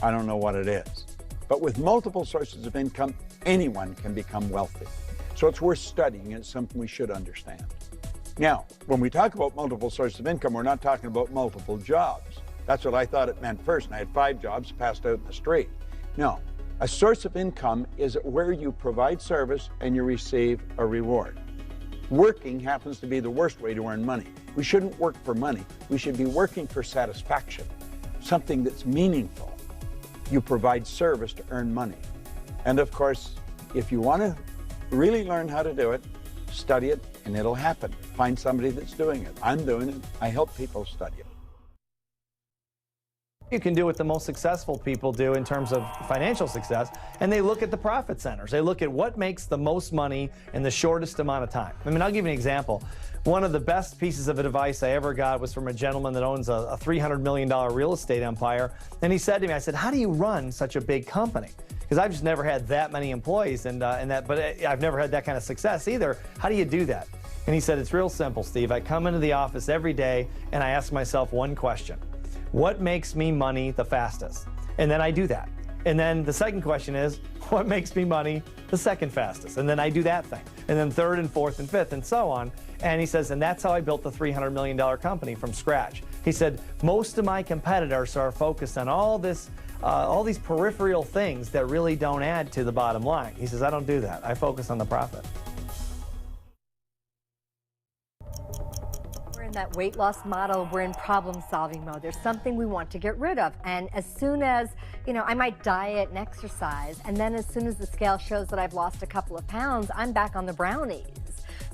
I don't know what it is. But with multiple sources of income, anyone can become wealthy. So it's worth studying, and it's something we should understand. Now, when we talk about multiple sources of income, we're not talking about multiple jobs. That's what I thought it meant first, and I had 5 jobs passed out in the street. No, a source of income is where you provide service and you receive a reward. Working happens to be the worst way to earn money. We shouldn't work for money. We should be working for satisfaction, something that's meaningful. You provide service to earn money. And of course, if you want to really learn how to do it, study it and it'll happen. Find somebody that's doing it. I'm doing it. I help people study it. You can do what the most successful people do in terms of financial success, and they look at the profit centers. They look at what makes the most money in the shortest amount of time. I mean, I'll give you an example. One of the best pieces of advice I ever got was from a gentleman that owns a $300 million real estate empire. And he said to me, I said, how do you run such a big company? Because I've just never had that many employees, but I've never had that kind of success either. How do you do that? And he said, it's real simple, Steve. I come into the office every day and I ask myself one question. What makes me money the fastest? And then I do that. And then the second question is, what makes me money the second fastest? And then I do that thing. And then third and fourth and fifth and so on. And he says, and that's how I built the $300 million company from scratch. He said, most of my competitors are focused on all these peripheral things that really don't add to the bottom line. He says, I don't do that. I focus on the profit. In that weight loss model, we're in problem-solving mode. There's something we want to get rid of. And as soon as, I might diet and exercise, and then as soon as the scale shows that I've lost a couple of pounds, I'm back on the brownies.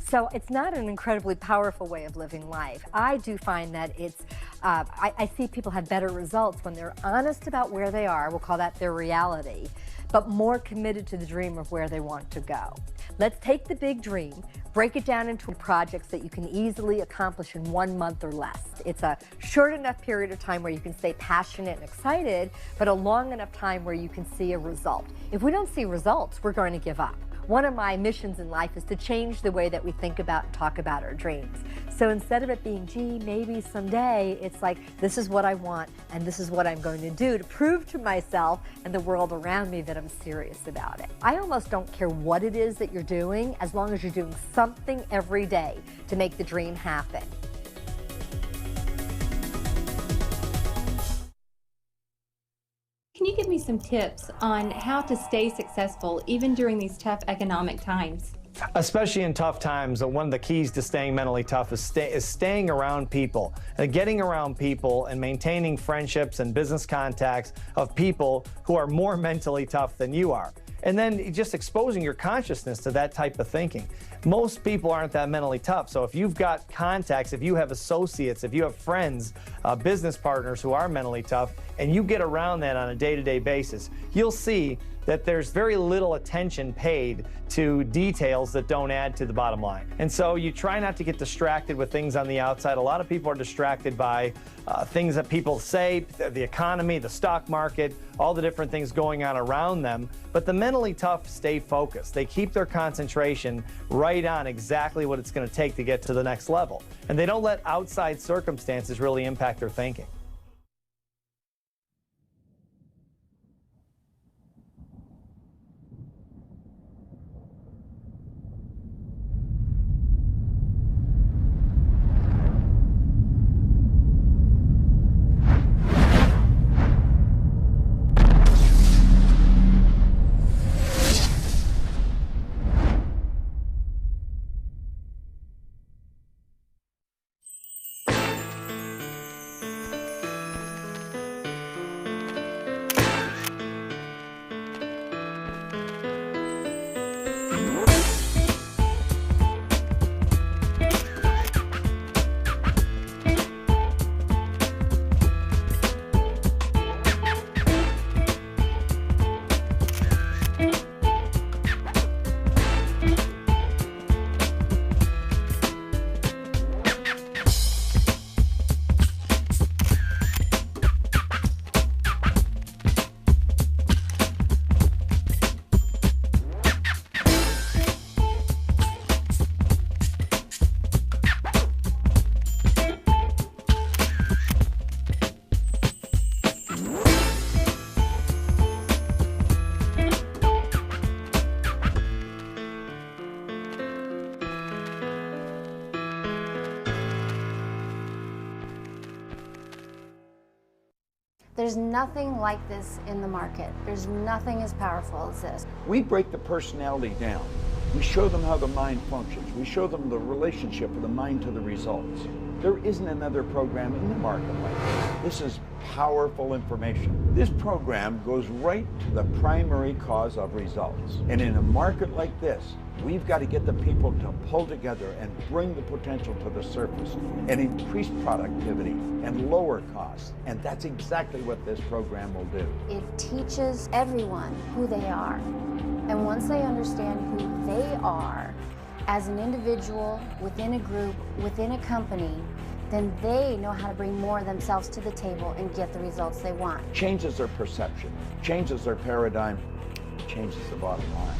So it's not an incredibly powerful way of living life. I do find that it's, I see people have better results when they're honest about where they are, we'll call that their reality, but more committed to the dream of where they want to go. Let's take the big dream, break it down into projects that you can easily accomplish in 1 month or less. It's a short enough period of time where you can stay passionate and excited, but a long enough time where you can see a result. If we don't see results, we're going to give up. One of my missions in life is to change the way that we think about and talk about our dreams. So instead of it being, gee, maybe someday, it's like, this is what I want and this is what I'm going to do to prove to myself and the world around me that I'm serious about it. I almost don't care what it is that you're doing, as long as you're doing something every day to make the dream happen. Can you give me some tips on how to stay successful even during these tough economic times? Especially in tough times, one of the keys to staying mentally tough is staying around people. Getting around people and maintaining friendships and business contacts of people who are more mentally tough than you are. And then just exposing your consciousness to that type of thinking. Most people aren't that mentally tough, so if you've got contacts, if you have associates, if you have friends, business partners who are mentally tough, and you get around that on a day-to-day basis, you'll see that there's very little attention paid to details that don't add to the bottom line. And so you try not to get distracted with things on the outside. A lot of people are distracted by things that people say, the economy, the stock market, all the different things going on around them. But the mentally tough stay focused. They keep their concentration right on exactly what it's going to take to get to the next level. And they don't let outside circumstances really impact their thinking. There's nothing like this in the market. There's nothing as powerful as this. We break the personality down. We show them how the mind functions. We show them the relationship of the mind to the results. There isn't another program in the market like this. This is powerful information. This program goes right to the primary cause of results. And in a market like this, we've got to get the people to pull together and bring the potential to the surface and increase productivity and lower costs. And that's exactly what this program will do. It teaches everyone who they are. And once they understand who they are as an individual, within a group, within a company, then they know how to bring more of themselves to the table and get the results they want. Changes their perception, changes their paradigm, changes the bottom line.